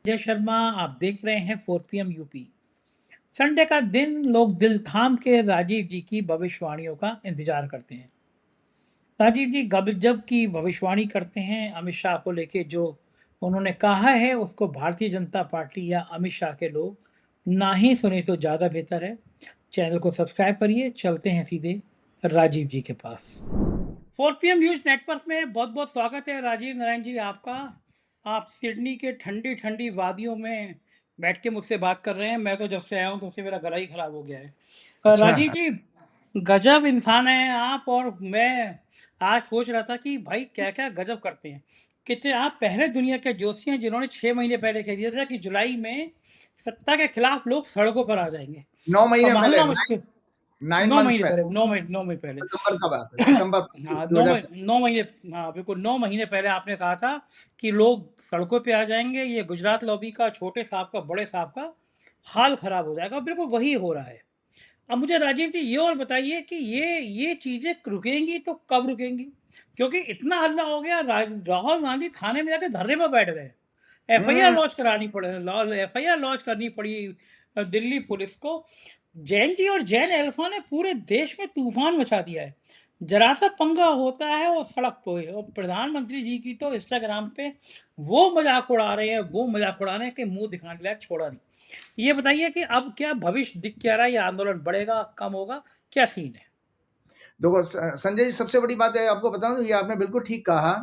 जय शर्मा। आप देख रहे हैं 4 PM यूपी। संडे का दिन लोग दिल थाम के राजीव जी की भविष्यवाणियों का इंतजार करते हैं। राजीव जी गजब की भविष्यवाणी करते हैं। अमित शाह को लेके जो उन्होंने कहा है उसको भारतीय जनता पार्टी या अमित शाह के लोग ना ही सुने तो ज़्यादा बेहतर है। चैनल को सब्सक्राइब करिए, चलते हैं सीधे राजीव जी के पास। 4 PM न्यूज नेटवर्क में बहुत बहुत स्वागत है राजीव नारायण जी आपका। आप सिडनी के ठंडी ठंडी वादियों में बैठ के मुझसे बात कर रहे हैं। मैं तो जब से आया हूँ तो से मेरा गला ही खराब हो गया है। अच्छा। राजीव जी गजब इंसान हैं आप। और मैं आज सोच रहा था कि भाई क्या क्या गजब करते हैं। कितने आप पहले दुनिया के जोशी हैं जिन्होंने 6 महीने पहले कह दिया था कि जुलाई में सत्ता के खिलाफ लोग सड़कों पर आ जाएंगे। 9 महीने पहले, संभालना मुश्किल। 9 नौ मंथ्स महीने पहले, पहले 9 महीने पहले। सितंबर का बात है, सितंबर हाँ, 2000। 9 महीने। हाँ बिल्कुल, 9 महीने पहले आपने कहा था कि लोग सड़कों पे आ जाएंगे। ये गुजरात लॉबी का, छोटे साहब का, बड़े साहब का हाल खराब हो जाएगा। बिल्कुल वही हो रहा है। अब मुझे राजीव जी ये और बताइए कि ये चीजें रुकेंगी तो कब रुकेंगी? क्योंकि इतना हल्ला हो गया, राहुल गांधी थाने में जाके धरने पर बैठ गए। एफआईआर हम्म। लॉन्च करानी पड़े, एफआईआर लॉन्च करनी पड़ी दिल्ली पुलिस को। जैन जी और जैन अल्फा ने पूरे देश में तूफान मचा दिया है। जरा सा पंगा होता है और सड़क पे। और प्रधानमंत्री जी की तो इंस्टाग्राम पे वो मजाक उड़ा रहे हैं, वो मजाक उड़ा रहे हैं कि मुंह दिखाने लायक छोड़ा नहीं। ये बताइए कि अब क्या भविष्य दिख क्या रहा है? ये आंदोलन बढ़ेगा, कम होगा, क्या सीन है? देखो संजय जी, सबसे बड़ी बात है, आपको बताऊं, ये आपने बिल्कुल ठीक कहा।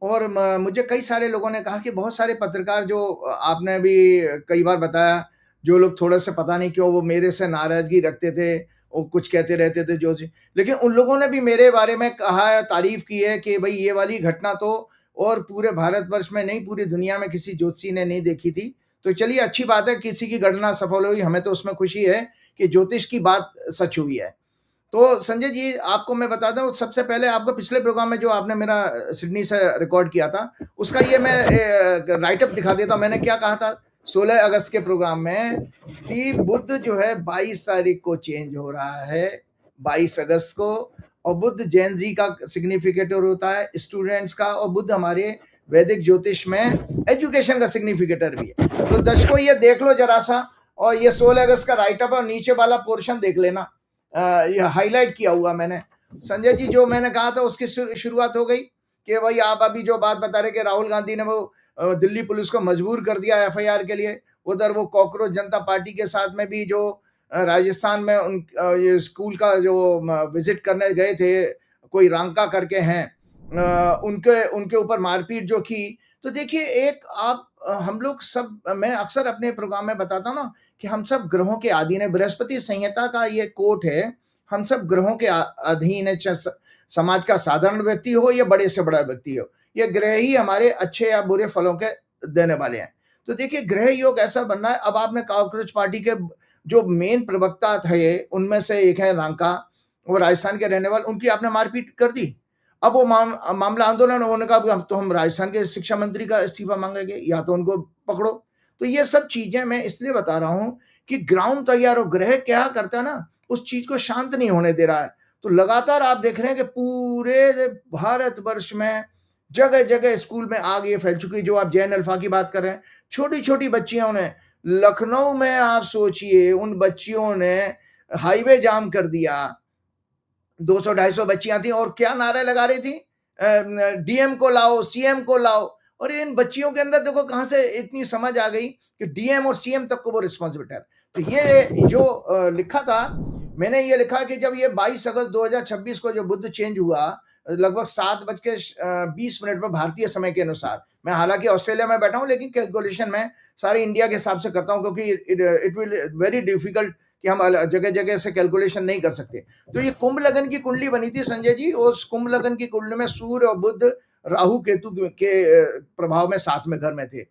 और मुझे कई सारे लोगों ने कहा कि बहुत सारे पत्रकार, जो आपने भी कई बार बताया, जो लोग थोड़ा सा पता नहीं क्यों वो मेरे से नाराजगी रखते थे, वो कुछ कहते रहते थे जो लेकिन उन लोगों ने भी मेरे बारे में कहा है, तारीफ की है कि भाई ये वाली घटना तो और पूरे भारतवर्ष में नहीं, पूरी दुनिया में किसी ज्योतिषी ने नहीं देखी थी। तो चलिए, अच्छी बात है, किसी की गणना सफल हुई, हमें तो उसमें खुशी है कि ज्योतिष की बात सच हुई है। तो संजय जी, आपको मैं बताता हूँ, सबसे पहले आपको पिछले प्रोग्राम में जो आपने मेरा सिडनी से रिकॉर्ड किया था, उसका ये मैं राइट अप दिखा देता हूँ। मैंने क्या कहा था 16 अगस्त के प्रोग्राम में कि बुद्ध जो है 22 तारीख को चेंज हो रहा है, 22 अगस्त को। और बुद्ध जैन जी का सिग्निफिकेटर होता है, स्टूडेंट्स का। और बुद्ध हमारे वैदिक ज्योतिष में एजुकेशन का सिग्निफिकेटर भी है। तो दर्शकों, ये देख लो जरा सा, और ये 16 अगस्त का राइट अप, और नीचे वाला पोर्शन देख लेना, ये हाईलाइट किया हुआ मैंने। संजय जी, जो मैंने कहा था उसकी शुरुआत हो गई कि भाई आप अभी जो बात बता रहे कि राहुल गांधी ने वो दिल्ली पुलिस को मजबूर कर दिया एफआईआर के लिए। उधर वो कॉकरोच जनता पार्टी के साथ में भी जो राजस्थान में उन ये स्कूल का जो विजिट करने गए थे, कोई रांका करके हैं, उनके उनके ऊपर मारपीट जो की। तो देखिए, एक आप हम लोग सब, मैं अक्सर अपने प्रोग्राम में बताता हूँ ना कि हम सब ग्रहों के अधीन है। बृहस्पति संहिता का ये कोट है, हम सब ग्रहों के अधीन है, चाहे समाज का साधारण व्यक्ति हो या बड़े से बड़ा व्यक्ति हो, ये ग्रह ही हमारे अच्छे या बुरे फलों के देने वाले हैं। तो देखिए, ग्रह योग ऐसा बनना है। अब आपने कॉकरोच पार्टी के जो मेन प्रवक्ता थे, उनमें से एक है रांका, वो राजस्थान के रहने वाले, उनकी आपने मारपीट कर दी। अब वो मामला आंदोलन, उन्होंने कहा तो हम राजस्थान के शिक्षा मंत्री का इस्तीफा मांगेंगे, या तो उनको पकड़ो। तो ये सब चीजें मैं इसलिए बता रहा हूं कि ग्राउंड तैयार हो। ग्रह क्या करता है ना, उस चीज को शांत नहीं होने दे रहा है। तो लगातार आप देख रहे हैं कि पूरे भारतवर्ष में जगह जगह स्कूल में आग ये फैल चुकी है। जो आप जैन अल्फा की बात कर रहे हैं, छोटी छोटी बच्चियों ने, लखनऊ में आप सोचिए, उन बच्चियों ने हाईवे जाम कर दिया। 200-250 बच्चियां थी और क्या नारे लगा रही थी, डीएम को लाओ, सीएम को लाओ। और इन बच्चियों के अंदर देखो कहां से इतनी समझ आ गई कि डीएम और सीएम तक को वो रिस्पॉन्सिबिलिटी है। तो ये जो लिखा था, मैंने ये लिखा कि जब ये 22 अगस्त 2026 को जो बुद्ध चेंज हुआ, लगभग 7:20 पर भारतीय समय के अनुसार, मैं हालांकि ऑस्ट्रेलिया में बैठा हूं, लेकिन कैलकुलेशन में सारे इंडिया के हिसाब से करता हूं, क्योंकि इट विल वेरी डिफिकल्ट कि हम जगह जगह से कैलकुलेशन नहीं कर सकते। तो ये कुंभ लगन की कुंडली बनी थी संजय जी, और उस कुंभ लगन की कुंडली में सूर्य और बुद्ध राहु केतु के प्रभाव में साथ में घर में थे।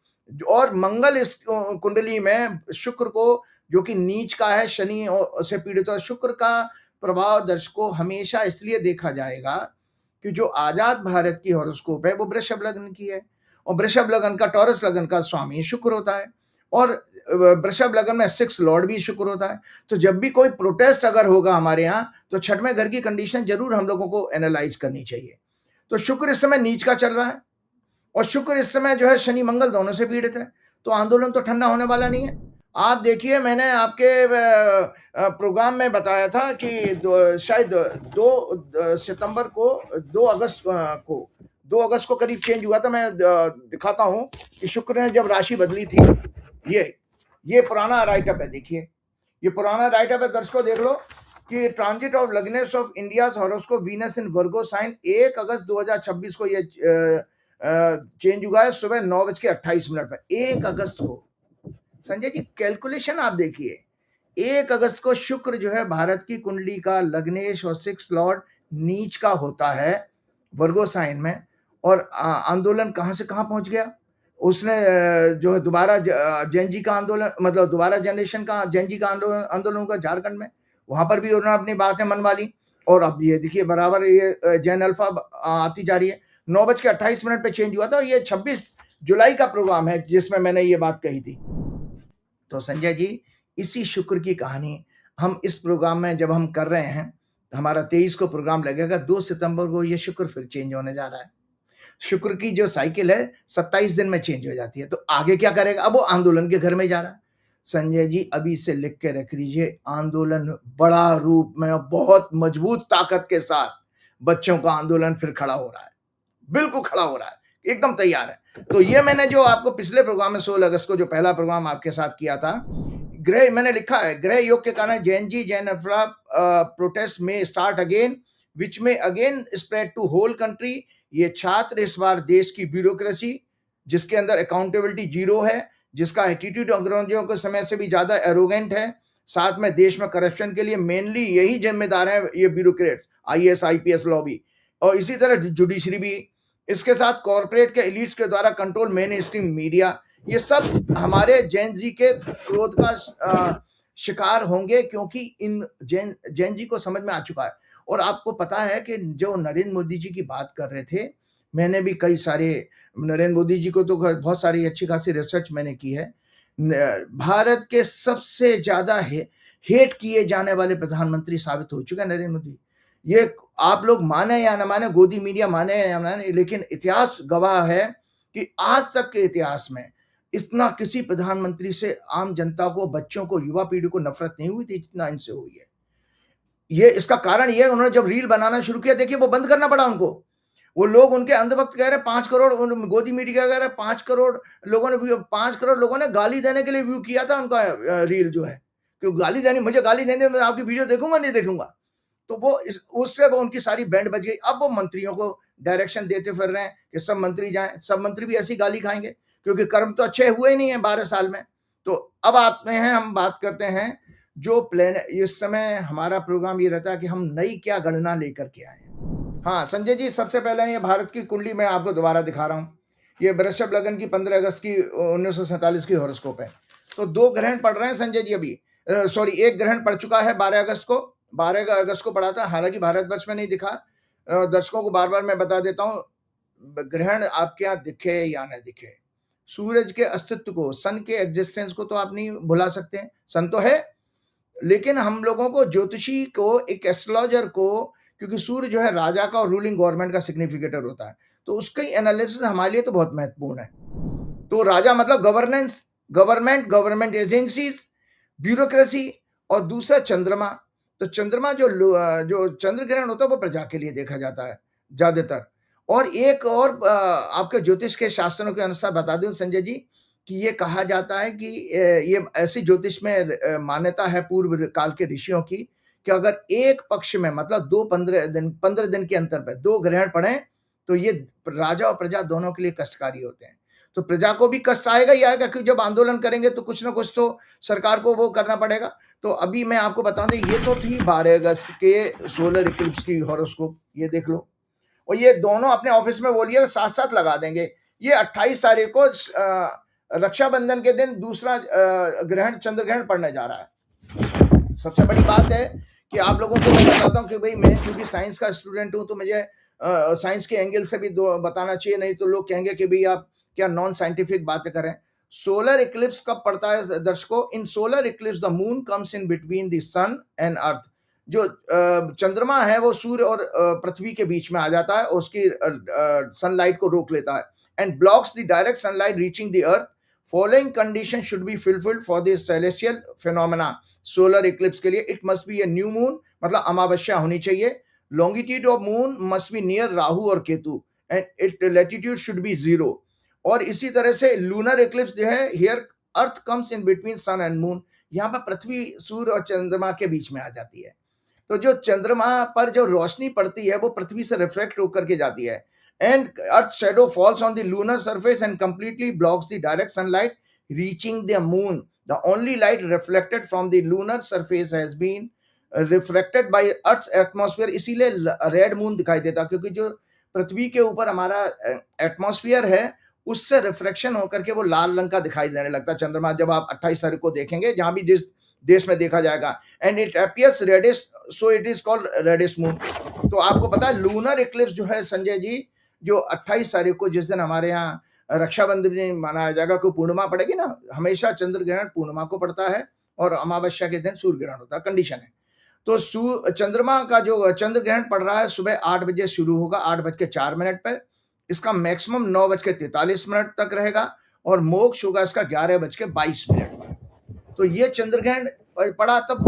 और मंगल इस कुंडली में शुक्र को, जो कि नीच का है, शनि से पीड़ित है, शुक्र का प्रभाव दर्शकों हमेशा इसलिए देखा जाएगा कि जो आजाद भारत की हॉरोस्कोप है वो वृषभ लग्न की है, और वृषभ लग्न का, टॉरस लग्न का स्वामी शुक्र होता है, और वृषभ लग्न में 6 लॉर्ड भी शुक्र होता है। तो जब भी कोई प्रोटेस्ट अगर होगा हमारे यहाँ, तो छठवें घर की कंडीशन जरूर हम लोगों को एनालाइज करनी चाहिए। तो शुक्र इस समय नीच का चल रहा है, और शुक्र इस समय जो है शनि मंगल दोनों से पीड़ित है। तो आंदोलन तो ठंडा होने वाला नहीं है। आप देखिए, मैंने आपके प्रोग्राम में बताया था कि शायद 2 सितंबर को 2 अगस्त को करीब चेंज हुआ था। मैं दिखाता हूं कि शुक्र ने जब राशि बदली थी। ये पुराना राइटअप है, देखिए ये पुराना राइटअप है। दर्शकों देख लो कि ट्रांजिट ऑफ लग्नेस of India's horoscope Venus in Virgo sign 1 अगस्त 2026 को ये चेंज हुआ है सुबह 9:28 पर। 1 अगस्त को, संजय जी कैलकुलेशन आप देखिए, 1 अगस्त को शुक्र जो है भारत की कुंडली का लग्नेश और 6 लॉर्ड नीच का होता है वर्गो साइन में, और आंदोलन कहां से कहां पहुंच गया। उसने जो है दोबारा जैन जी का आंदोलन, मतलब दोबारा जनरेशन का जैन जी का आंदोलन हुआ झारखंड में, वहां पर भी उन्होंने अपनी बातें मनवा ली। और अब ये देखिए बराबर ये जैन अल्फा आती जा रही है। 9:28 पे चेंज हुआ था, और ये 26 जुलाई का प्रोग्राम है जिसमें मैंने ये बात कही थी। तो संजय जी, इसी शुक्र की कहानी हम इस प्रोग्राम में जब हम कर रहे हैं, हमारा 23 को प्रोग्राम लगेगा, 2 सितंबर को ये शुक्र फिर चेंज होने जा रहा है। शुक्र की जो साइकिल है 27 दिन में चेंज हो जाती है। तो आगे क्या करेगा, अब वो आंदोलन के घर में जा रहा है। संजय जी अभी से लिख के रख लीजिए, आंदोलन बड़ा रूप में और बहुत मजबूत ताकत के साथ बच्चों का आंदोलन फिर खड़ा हो रहा है, बिल्कुल खड़ा हो रहा है, एकदम तैयार है। तो ये मैंने जो आपको पिछले प्रोग्राम में 16 अगस्त को जो पहला प्रोग्राम आपके साथ किया था, ग्रह मैंने लिखा है, ग्रह योग के कारण जैन अल्फा प्रोटेस्ट में स्टार्ट अगेन विच में again spread to whole country. ये छात्र इस बार देश की ब्यूरोक्रेसी, जिसके अंदर अकाउंटेबिलिटी जीरो है, जिसका एटीट्यूड अंग्रेजों के समय से भी ज्यादा एरोगेंट है, साथ में देश में करप्शन के लिए मेनली यही जिम्मेदार है ये ब्यूरोक्रेट्स, आईएएस आईपीएस लॉबी, और इसी तरह जुडिशरी भी। इसके साथ कॉर्पोरेट के एलिट्स के द्वारा कंट्रोल मेन स्ट्रीम मीडिया, ये सब हमारे जैन जी के क्रोध का शिकार होंगे, क्योंकि इन जैन जी को समझ में आ चुका है। और आपको पता है कि जो नरेंद्र मोदी जी की बात कर रहे थे, मैंने भी कई सारे नरेंद्र मोदी जी को तो बहुत सारी अच्छी खासी रिसर्च मैंने की है। भारत के सबसे ज्यादा हेट किए जाने वाले प्रधानमंत्री साबित हो चुके हैं नरेंद्र मोदी। ये आप लोग माने या ना माने, गोदी मीडिया माने या ना माने, लेकिन इतिहास गवाह है कि आज तक के इतिहास में इतना किसी प्रधानमंत्री से आम जनता को, बच्चों को, युवा पीढ़ी को नफरत नहीं हुई थी जितना इनसे हुई है। ये इसका कारण ये, उन्होंने जब रील बनाना शुरू किया, देखिए वो बंद करना पड़ा उनको। वो लोग उनके अंधभक्त कह रहे 5 करोड़, गोदी मीडिया कह रहे 5 करोड़ लोगों ने 5 करोड़ लोगों ने गाली देने के लिए व्यू किया था उनका रील जो है, क्योंकि गाली देनी, मुझे गाली देने, मैं आपकी वीडियो देखूंगा नहीं देखूंगा। तो वो उससे वो उनकी सारी बैंड बज गई। अब वो मंत्रियों को डायरेक्शन देते फिर रहे हैं कि सब मंत्री जाएं, सब मंत्री भी ऐसी गाली खाएंगे, क्योंकि कर्म तो अच्छे हुए ही नहीं है 12 साल में। तो अब आते हैं, हम बात करते हैं जो प्लान। इस समय हमारा प्रोग्राम ये रहता है कि हम नई क्या गणना लेकर के आए। हाँ संजय जी, सबसे पहले ये भारत की कुंडली मैं आपको दोबारा दिखा रहा हूँ। ये वृषभ लगन की 15 अगस्त की 1947 की हॉरोस्कोप है। तो 2 ग्रहण पड़ रहे हैं संजय जी अभी, सॉरी 1 ग्रहण पड़ चुका है 12 अगस्त को। 12 अगस्त को पड़ा था, हालांकि भारतवर्ष में नहीं दिखा। दर्शकों को बार बार मैं बता देता हूँ, ग्रहण आपके यहाँ दिखे या न दिखे, सूरज के अस्तित्व को, सन के एग्जिस्टेंस को तो आप नहीं भुला सकते। सन तो है, लेकिन हम लोगों को, ज्योतिषी को, एक एस्ट्रोलॉजर को, क्योंकि सूर्य जो है राजा का और रूलिंग गवर्नमेंट का सिग्निफिकेटर होता है, तो उसका एनालिसिस हमारे लिए तो बहुत महत्वपूर्ण है। तो राजा मतलब governance, government, government agencies, bureaucracy, और दूसरा चंद्रमा। तो चंद्रमा जो चंद्र ग्रहण होता है वो प्रजा के लिए देखा जाता है ज्यादातर। और एक और आपके ज्योतिष के शास्त्रों के अनुसार बता दूं संजय जी, कि ये कहा जाता है कि ये ऐसी ज्योतिष में मान्यता है पूर्व काल के ऋषियों की, कि अगर एक पक्ष में, मतलब 15 दिन के अंतर पर 2 ग्रहण पड़े, तो ये राजा और प्रजा दोनों के लिए कष्टकारी होते हैं। तो प्रजा को भी कष्ट आएगा ही आएगा, क्योंकि जब आंदोलन करेंगे तो कुछ ना कुछ तो सरकार को वो करना पड़ेगा। तो अभी मैं आपको बता दूं, ये तो थी 12 अगस्त के सोलर इक्लिप्स की हॉरोस्कोप, ये देख लो। और ये दोनों अपने ऑफिस में बोलिए साथ साथ लगा देंगे। ये 28 तारीख को रक्षाबंधन के दिन दूसरा ग्रहण, चंद्र ग्रहण पड़ने जा रहा है। सबसे बड़ी बात है कि आप लोगों को मैं बताता हूँ कि भाई मैं चूंकि साइंस का स्टूडेंट हूँ, तो मुझे साइंस के एंगल से भी बताना चाहिए, नहीं तो लोग कहेंगे कि भाई आप क्या नॉन साइंटिफिक बातें करें। सोलर इक्लिप्स कब पड़ता है दर्शकों? In solar eclipse the moon comes in between the sun and earth. जो चंद्रमा है वो सूर्य और पृथ्वी के बीच में आ जाता है, और उसकी सनलाइट को रोक लेता है, and blocks the direct sunlight reaching the earth following condition should be fulfilled for this celestial phenomena solar eclipse के लिए। It must be a new moon, मतलब अमावस्या होनी चाहिए। Longitude of moon must be near Rahu और Ketu and it latitude should be 0। और इसी तरह से लूनर इक्लिप्स जो है, here earth comes in between sun and moon, यहाँ पर पृथ्वी सूर्य और चंद्रमा के बीच में आ जाती है। तो जो चंद्रमा पर जो रोशनी पड़ती है वो पृथ्वी से रिफ्लेक्ट होकर के जाती है and earth shadow falls on the lunar surface and completely blocks the direct sunlight reaching the moon. The only light reflected from the lunar surface has been reflected by earth atmosphere. इसीलिए red moon दिखाई देता, क्योंकि जो पृथ्वी के ऊपर हमारा atmosphere है उससे रिफ्लेक्शन होकर के वो लाल रंग का दिखाई देने लगता है चंद्रमा, जब आप 28 तारीख को देखेंगे, जहां भी जिस देश में देखा जाएगा। And it appears reddish, so it is called reddish moon. तो आपको पता है लूनर इक्लिप्स जो है संजय जी, जो 28 तारीख को, जिस दिन हमारे यहाँ रक्षाबंधन भी मनाया जाएगा, कोई पूर्णिमा पड़ेगी ना, हमेशा चंद्र ग्रहण पूर्णिमा को पड़ता है और अमावस्या के दिन सूर्य ग्रहण होता है, कंडीशन है। तो चंद्रमा का जो चंद्र ग्रहण पड़ रहा है सुबह 8 बजे शुरू होगा, 8:04 पर। इसका मैक्सिमम 9:43 तक रहेगा और मोक्ष होगा इसका 11:22 पर। तो ये चंद्र ग्रहण पड़ा तब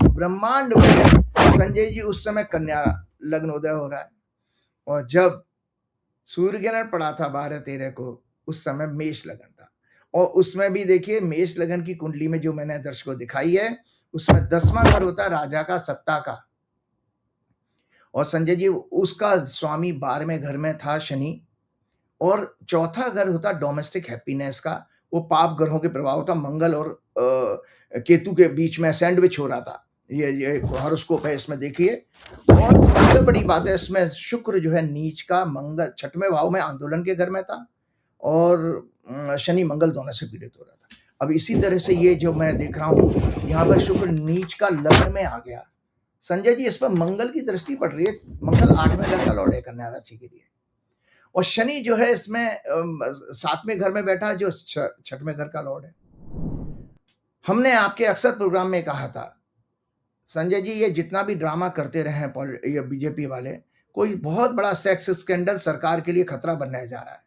ब्रह्मांड में संजय जी उस समय कन्या लग्न उदय हो रहा है, और जब सूर्य ग्रहण पड़ा था 12-13 को, उस समय मेष लगन था। और उसमें भी देखिए मेष लगन की कुंडली में जो मैंने दर्शकों को दिखाई है, उसमें 10वां घर होता है राजा का, सत्ता का। और संजय जी उसका स्वामी 12वें घर में था शनि, और चौथा घर होता डोमेस्टिक हैप्पीनेस का, वो पाप ग्रहों के प्रभाव था, मंगल और केतु के बीच में सैंडविच हो रहा था। ये हॉरोस्कोप है, इसमें देखिए। और सबसे बड़ी बात है इसमें, शुक्र जो है नीच का, मंगल 6वें भाव में आंदोलन के घर में था, और शनि मंगल दोनों से पीड़ित हो रहा था। अब इसी तरह से ये जो मैं देख रहा हूँ यहाँ पर शुक्र नीच का लग्न में आ गया संजय जी, इस पर मंगल की दृष्टि पड़ रही है। मंगल 8वें घर का लॉर्ड है कन्या राशि के लिए, और शनि जो है इसमें 7वें घर में बैठा है, जो 6वें घर का लॉर्ड है। हमने आपके अक्सर प्रोग्राम में कहा था संजय जी, ये जितना भी ड्रामा करते रहे हैं ये बीजेपी वाले, कोई बहुत बड़ा सेक्स स्कैंडल सरकार के लिए खतरा बनने जा रहा है।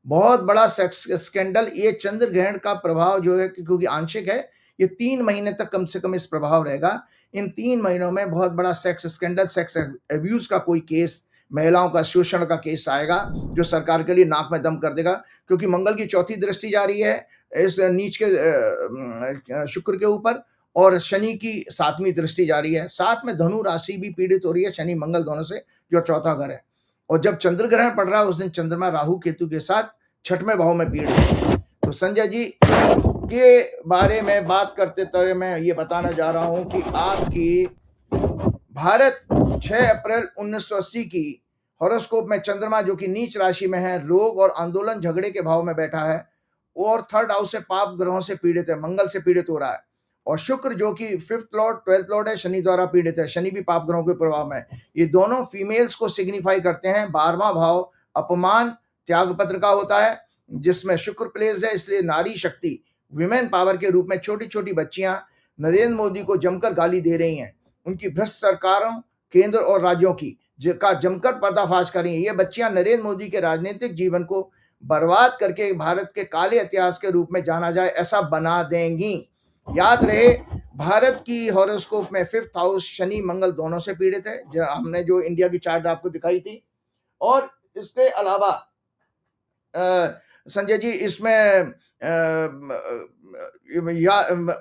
बहुत बड़ा सेक्स स्कैंडल, ये चंद्र ग्रहण का प्रभाव जो है, क्योंकि आंशिक है, ये 3 महीने तक कम से कम इस प्रभाव रहेगा। इन 3 महीनों में बहुत बड़ा सेक्स स्कैंडल, सेक्स एब्यूज का कोई केस, महिलाओं का शोषण का केस आएगा, जो सरकार के लिए नाक में दम कर देगा। क्योंकि मंगल की चौथी दृष्टि जा रही है इस नीच के शुक्र के ऊपर, और शनि की 7वीं दृष्टि जा रही है। साथ में धनु राशि भी पीड़ित हो रही है शनि मंगल दोनों से, जो चौथा घर है। और जब चंद्र ग्रहण पड़ रहा है उस दिन चंद्रमा राहु केतु के साथ 6वें भाव में पीड़ित है। तो संजय जी के बारे में बात करते तरह मैं ये बताना जा रहा हूं कि आपकी भारत 6 अप्रैल 1980 की हॉरोस्कोप में चंद्रमा जो कि नीच राशि में है, रोग और आंदोलन झगड़े के भाव में बैठा है, और 3rd हाउस से पाप ग्रहों से पीड़ित है, मंगल से पीड़ित हो रहा है। और शुक्र जो कि 5th लॉर्ड 12th लॉर्ड है, शनि द्वारा पीड़ित है, शनि भी पाप ग्रहों के प्रभाव में। ये दोनों फीमेल्स को सिग्निफाई करते हैं। 12वां भाव अपमान त्याग पत्र का होता है, जिसमें शुक्र प्लेस है, इसलिए नारी शक्ति, विमेन पावर के रूप में छोटी छोटी बच्चियां नरेंद्र मोदी को जमकर गाली दे रही हैं। उनकी भ्रष्ट सरकारों, केंद्र और राज्यों की का जमकर पर्दाफाश कर रही हैं। ये बच्चियां नरेंद्र मोदी के राजनीतिक जीवन को बर्बाद करके भारत के काले इतिहास के रूप में जाना जाए ऐसा बना देंगी। याद रहे, भारत की हॉरोस्कोप में 5th हाउस शनि मंगल दोनों से पीड़ित है, जो हमने जो इंडिया की चार्ट आपको दिखाई थी। और इसके अलावा संजय जी इसमें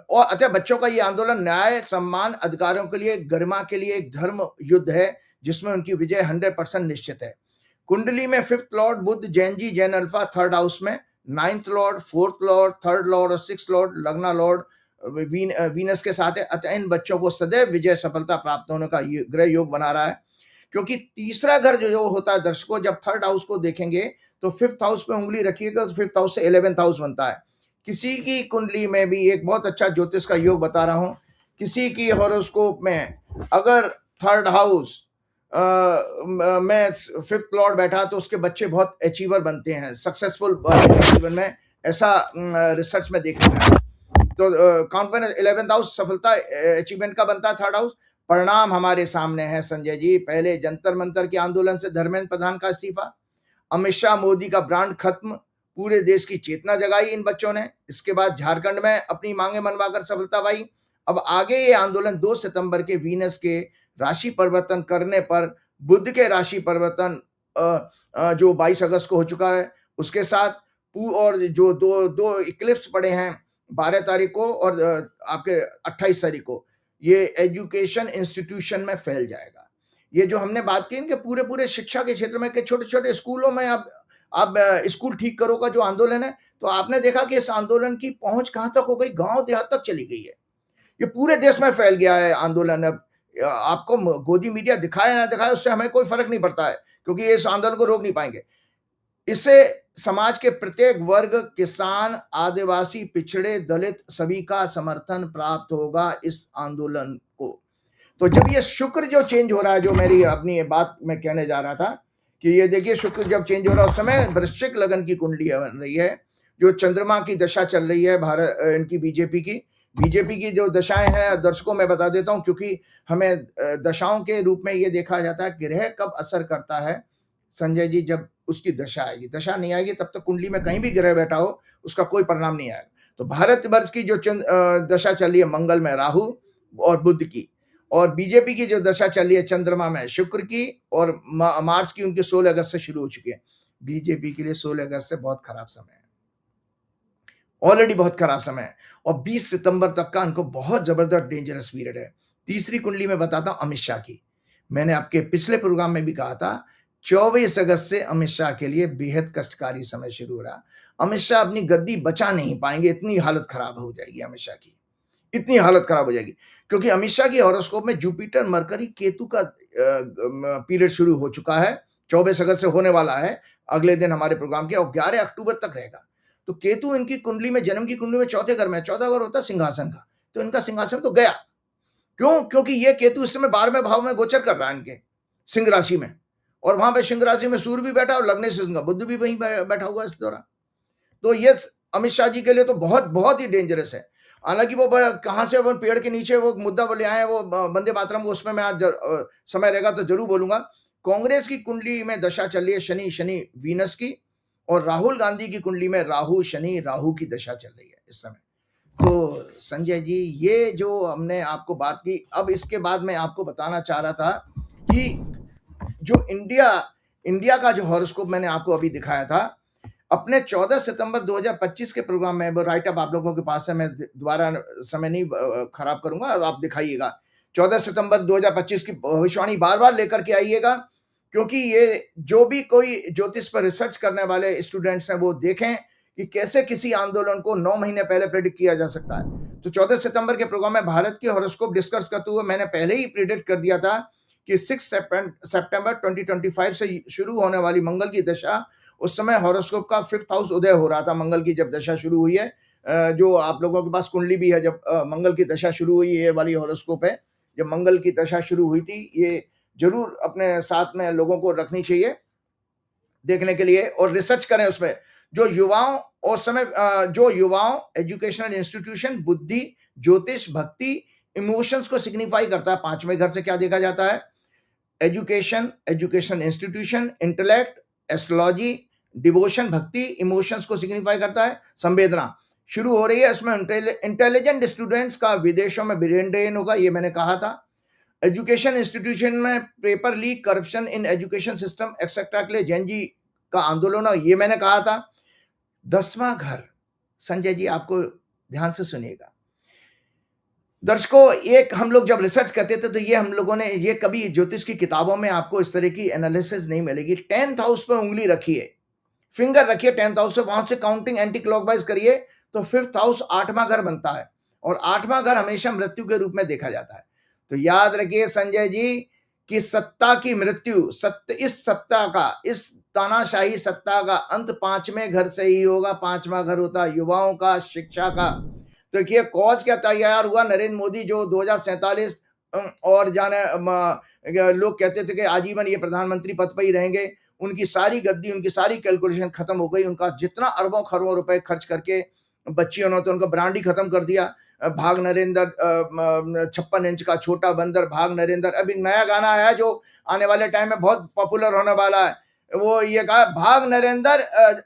और अतः बच्चों का ये आंदोलन न्याय, सम्मान, अधिकारों के लिए, गरिमा के लिए एक धर्म युद्ध है, जिसमें उनकी विजय 100% निश्चित है। कुंडली में 5th लॉर्ड बुध Jain ji, Jain alpha 3rd house में, 9th Lord, 4th Lord, 3rd Lord और 6th लॉर्ड लग्ना लॉर्ड वीनस के साथ है। अतः इन बच्चों को सदैव विजय सफलता प्राप्त होने का ग्रह योग बना रहा है। क्योंकि तीसरा घर जो होता है दर्शकों, जब 3rd हाउस को देखेंगे तो 5th हाउस पे उंगली रखिएगा तो 5th हाउस से 11th हाउस बनता है। किसी की कुंडली में भी एक बहुत अच्छा ज्योतिष का योग बता रहा हूं, किसी की हॉरोस्कोप में अगर 3rd हाउस में 5th लॉर्ड बैठा तो उसके बच्चे बहुत अचीवर बनते हैं, सक्सेसफुल जीवन में, ऐसा रिसर्च में देखा गया। तो कॉन्फिडेंस 11th हाउस सफलता अचीवमेंट का बनता है। 3rd हाउस परिणाम हमारे सामने है संजय जी। पहले जंतर मंतर के आंदोलन से धर्मेंद्र प्रधान का इस्तीफा, अमित शाह मोदी का ब्रांड खत्म, पूरे देश की चेतना जगाई इन बच्चों ने। इसके बाद झारखंड में अपनी मांगे मनवाकर सफलता पाई। अब आगे ये आंदोलन 2 सितंबर के वीनस के राशि परिवर्तन करने पर बुध के राशि परिवर्तन जो 22 अगस्त को हो चुका है, उसके साथ और जो दो इक्लिप्स पड़े हैं 12 तारीख को और आपके 28 तारीख को, ये एजुकेशन इंस्टीट्यूशन में फैल जाएगा। ये जो हमने बात की इनके पूरे शिक्षा के क्षेत्र में, कि छोटे-छोटे स्कूलों में आप स्कूल ठीक करो का जो आंदोलन है, तो आपने देखा कि इस आंदोलन की पहुंच कहां तक हो गई, गांव देहात तक चली गई है। ये पूरे देश में फैल गया है आंदोलन। अब आपको गोदी मीडिया दिखाए ना दिखाए उससे हमें कोई फर्क नहीं पड़ता है, क्योंकि इस आंदोलन को रोक नहीं पाएंगे। इससे समाज के प्रत्येक वर्ग, किसान, आदिवासी, पिछड़े, दलित सभी का समर्थन प्राप्त होगा इस आंदोलन को। तो जब ये शुक्र जो चेंज हो रहा है, जो मेरी अपनी बात मैं कहने जा रहा था कि ये देखिए शुक्र जब चेंज हो रहा है उस समय वृश्चिक लगन की कुंडली बन रही है, जो चंद्रमा की दशा चल रही है भारत इनकी बीजेपी की जो दशाएं हैं, दर्शकों में बता देता हूं, क्योंकि हमें दशाओं के रूप में ये देखा जाता है ग्रह कब असर करता है संजय जी, जब उसकी दशा आएगी। दशा नहीं आएगी तब तक कुंडली में कहीं भी ग्रह बैठा हो उसका कोई परिणाम नहीं आएगा। तो भारतवर्ष की जो दशा चल रही है मंगल में राहु और बुध की, और बीजेपी की जो दशा चल रही है चंद्रमा में शुक्र की और मार्च की, उनकी 16 अगस्त से शुरू हो चुकी है। बीजेपी के लिए 16 अगस्त से बहुत खराब समय है, ऑलरेडी बहुत खराब समय है, और 20 सितंबर तक का इनको बहुत जबरदस्त डेंजरस पीरियड है। तीसरी कुंडली में बताता हूं अमित शाह की। मैंने आपके पिछले प्रोग्राम में भी कहा था 24 अगस्त से अमित शाह के लिए बेहद कष्टकारी समय शुरू हो रहा। अमित शाह अपनी गद्दी बचा नहीं पाएंगे, इतनी हालत खराब हो जाएगी अमित शाह की, इतनी हालत खराब हो जाएगी, क्योंकि अमित शाह की हॉरोस्कोप में जुपिटर, मरकरी, केतु का पीरियड शुरू हो चुका है। 24 अगस्त से होने वाला है अगले दिन हमारे प्रोग्राम के, और 11 अक्टूबर तक रहेगा। तो केतु इनकी कुंडली में, जन्म की कुंडली में चौथे घर में, चौथा घर होता है सिंहासन का, तो इनका सिंहासन तो गया। क्यों? क्योंकि ये केतु इस समय 12वें भाव में गोचर कर रहा है इनके सिंह राशि में, और वहां पे सिंह राशि में सूर्य भी बैठा और लग्न से उनका बुध भी वहीं बैठा हुआ इस दौरान। तो ये अमित शाह जी के लिए तो बहुत बहुत ही डेंजरस है। हालांकि वो कहां से वो पेड़ के नीचे वो मुद्दा ले आए, वो वंदे मातरम, उसमें मैं आज समय रहेगा तो जरूर बोलूंगा। कांग्रेस की कुंडली में दशा चल रही है शनि वीनस की, और राहुल गांधी की कुंडली में राहु शनि राहु की दशा चल रही है इस समय। तो संजय जी, ये जो हमने आपको बात की, अब इसके बाद मैं आपको बताना चाह रहा था कि जो इंडिया का जो हॉरोस्कोप मैंने आपको अभी दिखाया था, अपने 14 सितंबर 2025 के प्रोग्राम में, वो राइट अप आप लोगों के पास है, मैं दोबारा समय नहीं खराब करूंगा, आप दिखाइएगा 14 सितंबर 2025 की भविष्यवाणी बार बार लेकर के आइएगा, क्योंकि ये जो भी कोई ज्योतिष पर रिसर्च करने वाले स्टूडेंट्स हैं वो देखें कि कैसे किसी आंदोलन को 9 महीने पहले प्रेडिक्ट किया जा सकता है। तो 14 सितंबर के प्रोग्राम में भारत के हॉरोस्कोप डिस्कस करते हुए मैंने पहले ही प्रेडिक्ट कर दिया था कि 6 सितंबर 2025 से शुरू होने वाली मंगल की दशा, उस समय हॉरोस्कोप का 5th हाउस उदय हो रहा था मंगल की जब दशा शुरू हुई है। जो आप लोगों के पास कुंडली भी है, जब मंगल की दशा शुरू हुई, ये वाली हॉरोस्कोप है, जब मंगल की दशा शुरू हुई थी, ये जरूर अपने साथ में लोगों को रखनी चाहिए देखने के लिए, और रिसर्च करें उसमें। जो युवाओं और समय जो युवाओं, एजुकेशनल इंस्टीट्यूशन, बुद्धि, ज्योतिष, भक्ति, इमोशंस को सिग्निफाई करता है। 5वें घर से क्या देखा जाता है? Education institution, intellect, astrology, devotion, भक्ति, इमोशंस को सिग्निफाई करता है। संवेदना शुरू हो रही है, इसमें इंटेलिजेंट स्टूडेंट्स का विदेशों में ब्रेन ड्रेन होगा, ये मैंने कहा था। एजुकेशन इंस्टीट्यूशन में paper leak, corruption in education system etcetera के लिए जैन जी का आंदोलन, ये मैंने कहा था। 10वां घर, संजय जी आपको ध्यान से सुनिएगा दर्शकों, एक हम लोग जब रिसर्च करते थे तो ये हम लोगों ने, ये कभी ज्योतिष की किताबों में आपको इस तरह की एनालिसिस नहीं मिलेगी। 10th हाउस पे उंगली रखिए, फिंगर रखिए 10th हाउस से, वहां से काउंटिंग एंटी क्लॉकवाइज करिए तो 5th हाउस 8वां घर बनता है, और 8वां घर हमेशा मृत्यु के रूप में देखा जाता है। तो याद रखिए संजय जी कि सत्ता की मृत्यु, इस सत्ता का, इस तानाशाही सत्ता का अंत 5वें घर से ही होगा। 5वां घर होता है युवाओं का, शिक्षा का। तो ये कॉज क्या तैयार हुआ? नरेंद्र मोदी जो 2047 और जाने लोग कहते थे कि आजीवन ये प्रधानमंत्री पद पर ही रहेंगे, उनकी सारी गद्दी, उनकी सारी कैलकुलेशन खत्म हो गई। उनका जितना अरबों खरबों रुपए खर्च करके बच्चियों ने, तो उनका ब्रांड ही खत्म कर दिया। भाग नरेंद्र, 56 इंच का छोटा बंदर, भाग नरेंद्र। अब एक नया गाना आया जो आने वाले टाइम में बहुत पॉपुलर होने वाला है, वो ये कहा, भाग नरेंद्र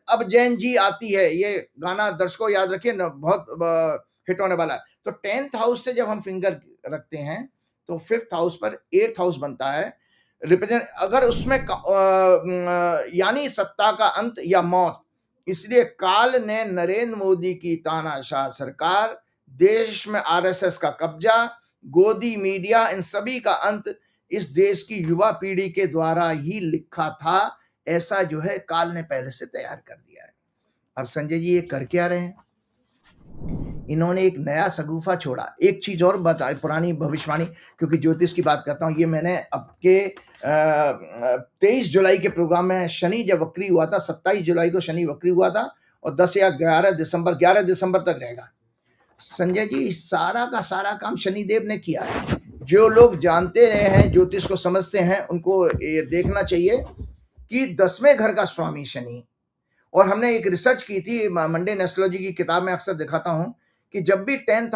अब जैन जी आती है। ये गाना दर्शकों याद रखिए न, बहुत हिट होने वाला है। तो 10th हाउस से जब हम फिंगर रखते हैं तो 5th हाउस पर 8th हाउस बनता है। रिप्रेजेंट अगर उसमें यानी सत्ता का अंत या मौत। इसलिए काल ने नरेंद्र मोदी की तानाशाह सरकार, देश में आरएसएस का कब्जा, गोदी मीडिया, इन सभी का अंत इस देश की युवा पीढ़ी के द्वारा ही लिखा था। ऐसा जो है काल ने पहले से तैयार कर दिया है। अब संजय जी ये कर क्या रहे हैं? इन्होंने एक नया सगुफा छोड़ा। एक चीज और बता, पुरानी भविष्यवाणी, क्योंकि ज्योतिष की बात करता हूँ, ये मैंने आपके 23 जुलाई के प्रोग्राम में, शनि जब वक्री हुआ था, 27 जुलाई को शनि वक्री हुआ था और 10 या 11 दिसंबर तक रहेगा। संजय जी सारा का सारा काम शनिदेव ने किया है। जो लोग जानते रहे हैं, ज्योतिष को समझते हैं, उनको ये देखना चाहिए कि 10वें घर का स्वामी शनि। और हमने एक रिसर्च की थी, मंडे एस्ट्रोलॉजी की किताब में अक्सर दिखाता हूं कि जब भी 10th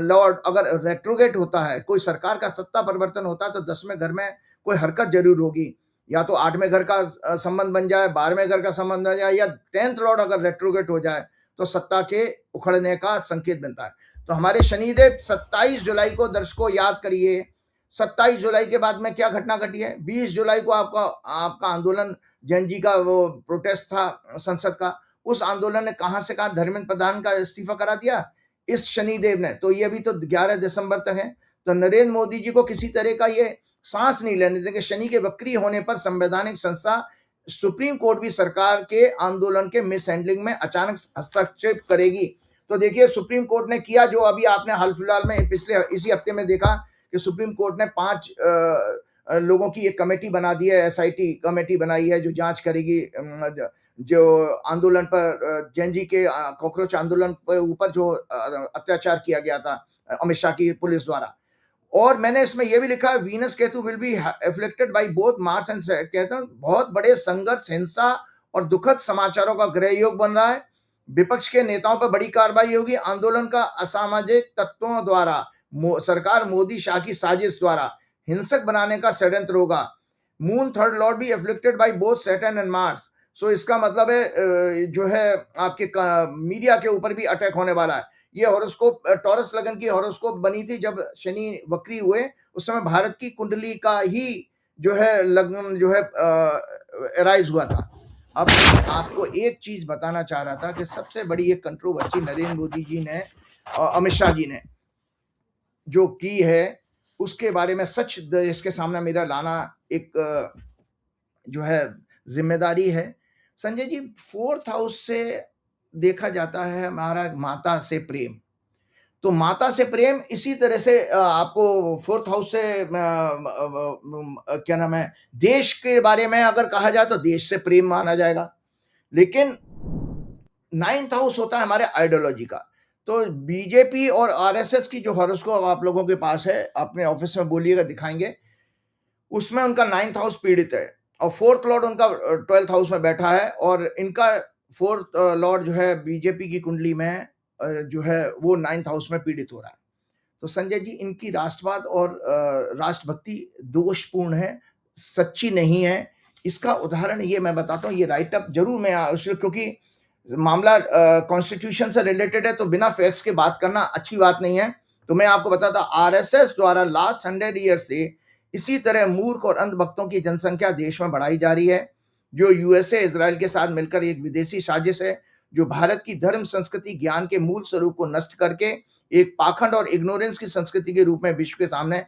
लॉर्ड अगर रेट्रोगेट होता है, कोई सरकार का सत्ता परिवर्तन होता है, तो 10वें घर में कोई हरकत जरूर होगी। या तो 8वें घर का संबंध बन जाए, 12वें घर का संबंध बन जाए, या 10th लॉर्ड अगर रेट्रोगेट हो जाए तो सत्ता के उखड़ने का संकेत बनता है। तो हमारे शनिदेव 27 जुलाई को, दर्शकों याद करिए, 27 जुलाई के बाद में क्या घटना घटी है? 20 जुलाई को आपका आंदोलन, जैन जी का वो प्रोटेस्ट था संसद का, उस आंदोलन ने कहां से कहां धर्मेंद्र प्रधान का इस्तीफा करा दिया? इस शनिदेव ने। तो ये अभी तो 11 दिसंबर तक है। तो नरेंद्र मोदी जी को किसी तरह का ये सांस नहीं लेने देंगे। शनि के वक्री होने पर संवैधानिक संस्था सुप्रीम कोर्ट भी सरकार के आंदोलन के मिस हैंडलिंग में अचानक हस्तक्षेप करेगी। तो देखिए सुप्रीम कोर्ट ने किया, जो अभी आपने हाल फिलहाल में पिछले इसी हफ्ते में देखा कि सुप्रीम कोर्ट ने 5 लोगों की एक कमेटी बना दी है, एसआईटी कमेटी बनाई है, जो जांच करेगी जो आंदोलन पर, जैन जी के कॉकरोच आंदोलन पर ऊपर जो अत्याचार किया गया था अमित शाह की पुलिस द्वारा। और मैंने इसमें यह भी लिखा है, Venus Ketu will be afflicted by both Mars and Saturn. कहते हैं बहुत बड़े संघर्ष, हिंसा और दुखद समाचारों का गृह योग बन रहा है। विपक्ष के नेताओं पर बड़ी कार्रवाई होगी। आंदोलन का असामाजिक तत्वों द्वारा, सरकार मोदी शाह की साजिश द्वारा हिंसक बनाने का षड्यंत्र होगा। मून थर्ड लॉर्ड भी afflicted by both Saturn and Mars. So इसका मतलब है जो है आपके मीडिया के ऊपर भी अटैक होने वाला है। ये हॉरोस्कोप टॉरस लगन की हॉरोस्कोप बनी थी जब शनि वक्री हुए, उस समय भारत की कुंडली का ही जो है लगन जो है एराइज हुआ था। अब आपको एक चीज बताना चाह रहा था कि सबसे बड़ी एक कंट्रोवर्सी नरेंद्र मोदी जी ने, अमित शाह जी ने जो की है, उसके बारे में सच देश के सामने मेरा लाना एक जो है जिम्मेदारी है। संजय जी 4th हाउस से देखा जाता है हमारा माता से प्रेम। तो माता से प्रेम इसी तरह से आपको 4th हाउस से क्या नाम है, देश के बारे में अगर कहा जाए तो देश से प्रेम माना जाएगा। लेकिन 9th हाउस होता है हमारे आइडियोलॉजी का। तो बीजेपी और आरएसएस की जो हॉरोस्कोप आप लोगों के पास है, अपने ऑफिस में बोलिएगा, दिखाएंगे, उसमें उनका 9th हाउस पीड़ित है और 4th लॉर्ड उनका 12th हाउस में बैठा है। और इनका 4th लॉर्ड जो है बीजेपी की कुंडली में जो है वो 9th हाउस में पीड़ित हो रहा है। तो संजय जी इनकी राष्ट्रवाद और राष्ट्रभक्ति दोषपूर्ण है, सच्ची नहीं है। इसका उदाहरण ये मैं बताता हूँ, ये राइट अप जरूर मैं, क्योंकि मामला कॉन्स्टिट्यूशन से रिलेटेड है, तो बिना फैक्ट्स के बात करना अच्छी बात नहीं है। तो मैं आपको बताता, आरएसएस द्वारा लास्ट 100 ईयर से इसी तरह मूर्ख और अंधभक्तों की जनसंख्या देश में बढ़ाई जा रही है, जो यूएसए इजराइल के साथ मिलकर एक विदेशी साजिश है, जो भारत की धर्म संस्कृति ज्ञान के मूल स्वरूप को नष्ट करके एक पाखंड और इग्नोरेंस की संस्कृति के रूप में विश्व के सामने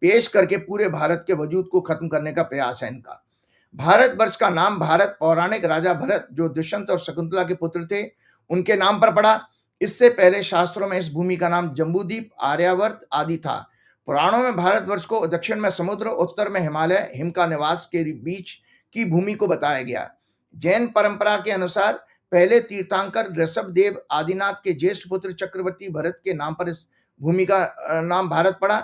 पेश करके पूरे भारत के वजूद को खत्म करने का प्रयास है इनका। भारतवर्ष का नाम भारत पौराणिक राजा भरत, जो दुष्यंत और शकुंतला के पुत्र थे, उनके नाम पर पड़ा। इससे पहले शास्त्रों में इस भूमि का नाम जम्बूद्वीप, आर्यावर्त आदि था। पुराणों में भारतवर्ष को दक्षिण में समुद्र, उत्तर में हिमालय, हिम का निवास के बीच की भूमि को बताया गया। जैन परंपरा के अनुसार पहले तीर्थंकर ऋषभदेव आदिनाथ के ज्येष्ठ पुत्र चक्रवर्ती भरत के नाम पर इस भूमि का नाम भारत पड़ा।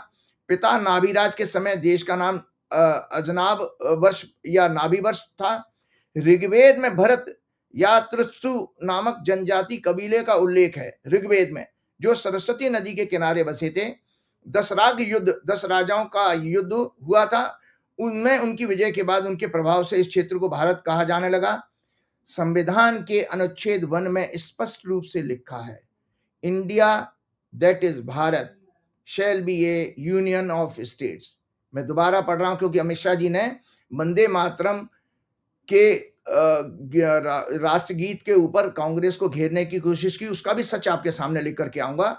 पिता नाभिराज के समय देश का नाम अजनाब वर्ष या नाभि वर्ष था। ऋग्वेद में भरत या त्रस्सु नामक जनजाति कबीले का उल्लेख है ऋग्वेद में, जो सरस्वती नदी के किनारे बसे थे। 10 राग युद्ध, 10 राजाओं का युद्ध हुआ था उनमें उनकी विजय के बाद उनके प्रभाव से इस क्षेत्र को भारत कहा जाने लगा। संविधान के अनुच्छेद 1 में स्पष्ट रूप से लिखा है, India that is Bharat shall be a union of states. मैं दोबारा पढ़ रहा हूं क्योंकि अमित शाह जी ने वंदे मातरम के राष्ट्रगीत के ऊपर कांग्रेस को घेरने की कोशिश की। उसका भी सच आपके सामने लिख करके आऊंगा।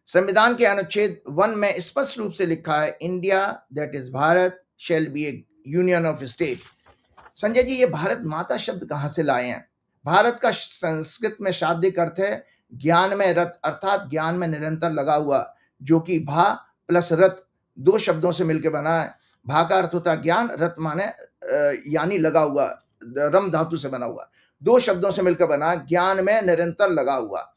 संविधान के अनुच्छेद 1 में स्पष्ट रूप से लिखा है, India that is Bharat shall be a union of state. Sanjay ji, ये भारत माता शब्द कहां से लाए हैं? भारत का संस्कृत में शाब्दिक अर्थ है ज्ञान में रत, अर्थात ज्ञान में निरंतर लगा हुआ, जो कि भा प्लस रत दो शब्दों से मिलकर बना है। भा का अर्थ होता है ज्ञान, रत माने यानी लगा हुआ, रम धातु से बना हुआ, दो शब्दों से मिलकर बना, ज्ञान में निरंतर लगा हुआ।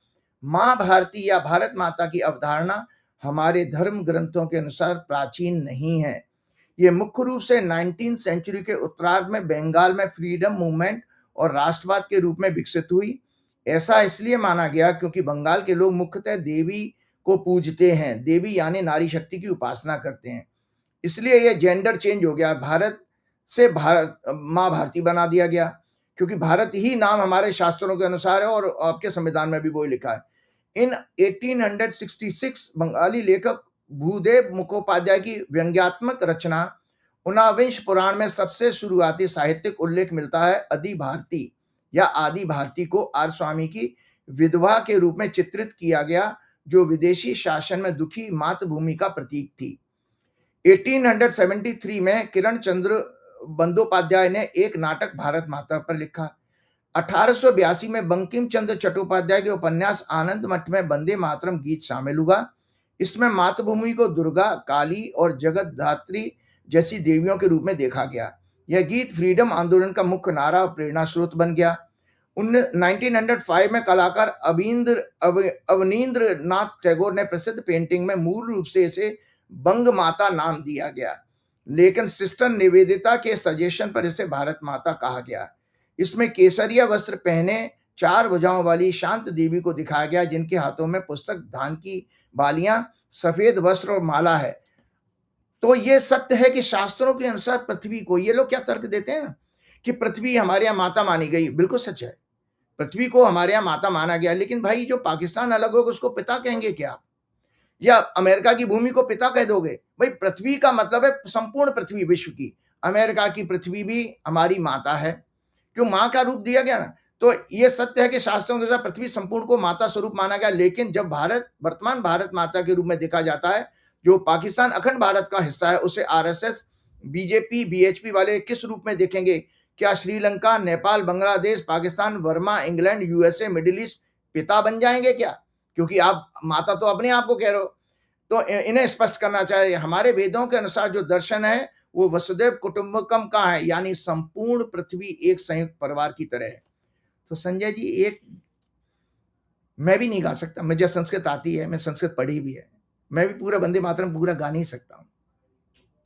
मां भारती या भारत माता की अवधारणा हमारे धर्म ग्रंथों के अनुसार प्राचीन नहीं है। ये मुख्य रूप से 19वीं सेंचुरी के उत्तरार्ध में बंगाल में फ्रीडम मूवमेंट और राष्ट्रवाद के रूप में विकसित हुई। ऐसा इसलिए माना गया क्योंकि बंगाल के लोग मुख्यतः देवी को पूजते हैं, देवी यानी नारी शक्ति की उपासना करते हैं, इसलिए यह जेंडर चेंज हो गया, भारत से भारत माँ भारती बना दिया गया, क्योंकि भारत ही नाम हमारे शास्त्रों के अनुसार है और आपके संविधान में भी वही लिखा है। इन 1866 बंगाली लेखक भूदेव मुखोपाध्याय की व्यंग्यात्मक रचना उनविंश पुराण में सबसे शुरुआती साहित्यिक उल्लेख मिलता है। आदि भारती या आदि भारती को आर्य स्वामी की विधवा के रूप में चित्रित किया गया, जो विदेशी शासन में दुखी मातृभूमि का प्रतीक थी। 1873 में किरण चंद्र बंदोपाध्याय ने एक नाटक भारत माता पर लिखा। 1882 में बंकिम चंद्र चट्टोपाध्याय के उपन्यास आनंद मठ में वंदे मातरम गीत शामिल हुआ। इसमें मातृभूमि को दुर्गा, काली और जगत धात्री जैसी देवियों के रूप में देखा गया। यह गीत फ्रीडम आंदोलन का मुख्य नारा और प्रेरणा स्रोत बन गया। 1905 में कलाकार अवनींद्र नाथ टैगोर ने प्रसिद्ध पेंटिंग में मूल रूप से इसे बंग माता नाम दिया गया, लेकिन सिस्टर निवेदिता के सजेशन पर इसे भारत माता कहा गया। इसमें केसरिया वस्त्र पहने 4 भुजाओं वाली शांत देवी को दिखाया गया, जिनके हाथों में पुस्तक, धान की बालियां, सफेद वस्त्र और माला है। तो ये सत्य है कि शास्त्रों के अनुसार पृथ्वी को, ये लोग क्या तर्क देते हैं कि पृथ्वी हमारे यहाँ माता मानी गई, बिल्कुल सच है, पृथ्वी को हमारे यहाँ माता माना गया, लेकिन भाई जो पाकिस्तान अलग होगा उसको पिता कहेंगे क्या? या अमेरिका की भूमि को पिता कह दोगे? भाई पृथ्वी का मतलब है संपूर्ण पृथ्वी, विश्व की। अमेरिका की पृथ्वी भी हमारी माता है, क्यों मां का रूप दिया गया ना। तो ये सत्य है कि शास्त्रों के अनुसार पृथ्वी संपूर्ण को माता स्वरूप माना गया, लेकिन जब भारत वर्तमान भारत माता के रूप में देखा जाता है, जो पाकिस्तान अखंड भारत का हिस्सा है, उसे आरएसएस, बीजेपी, बीएचपी वाले किस रूप में देखेंगे? क्या Sri Lanka, Nepal, Bangladesh, Pakistan, Burma, England, USA, middle east पिता बन जाएंगे क्या? क्योंकि आप माता तो अपने आप को कह रहे हो। तो इन्हें स्पष्ट करना चाहिए। हमारे वेदों के अनुसार जो दर्शन है वो वसुदेव कुटुंबकम का है, यानी संपूर्ण पृथ्वी एक संयुक्त परिवार की तरह है। तो संजय जी, एक मैं भी नहीं गा सकता, मुझे संस्कृत आती है, मैं संस्कृत पढ़ी भी है, मैं भी पूरा वंदे मातरम पूरा गा नहीं सकता हूँ,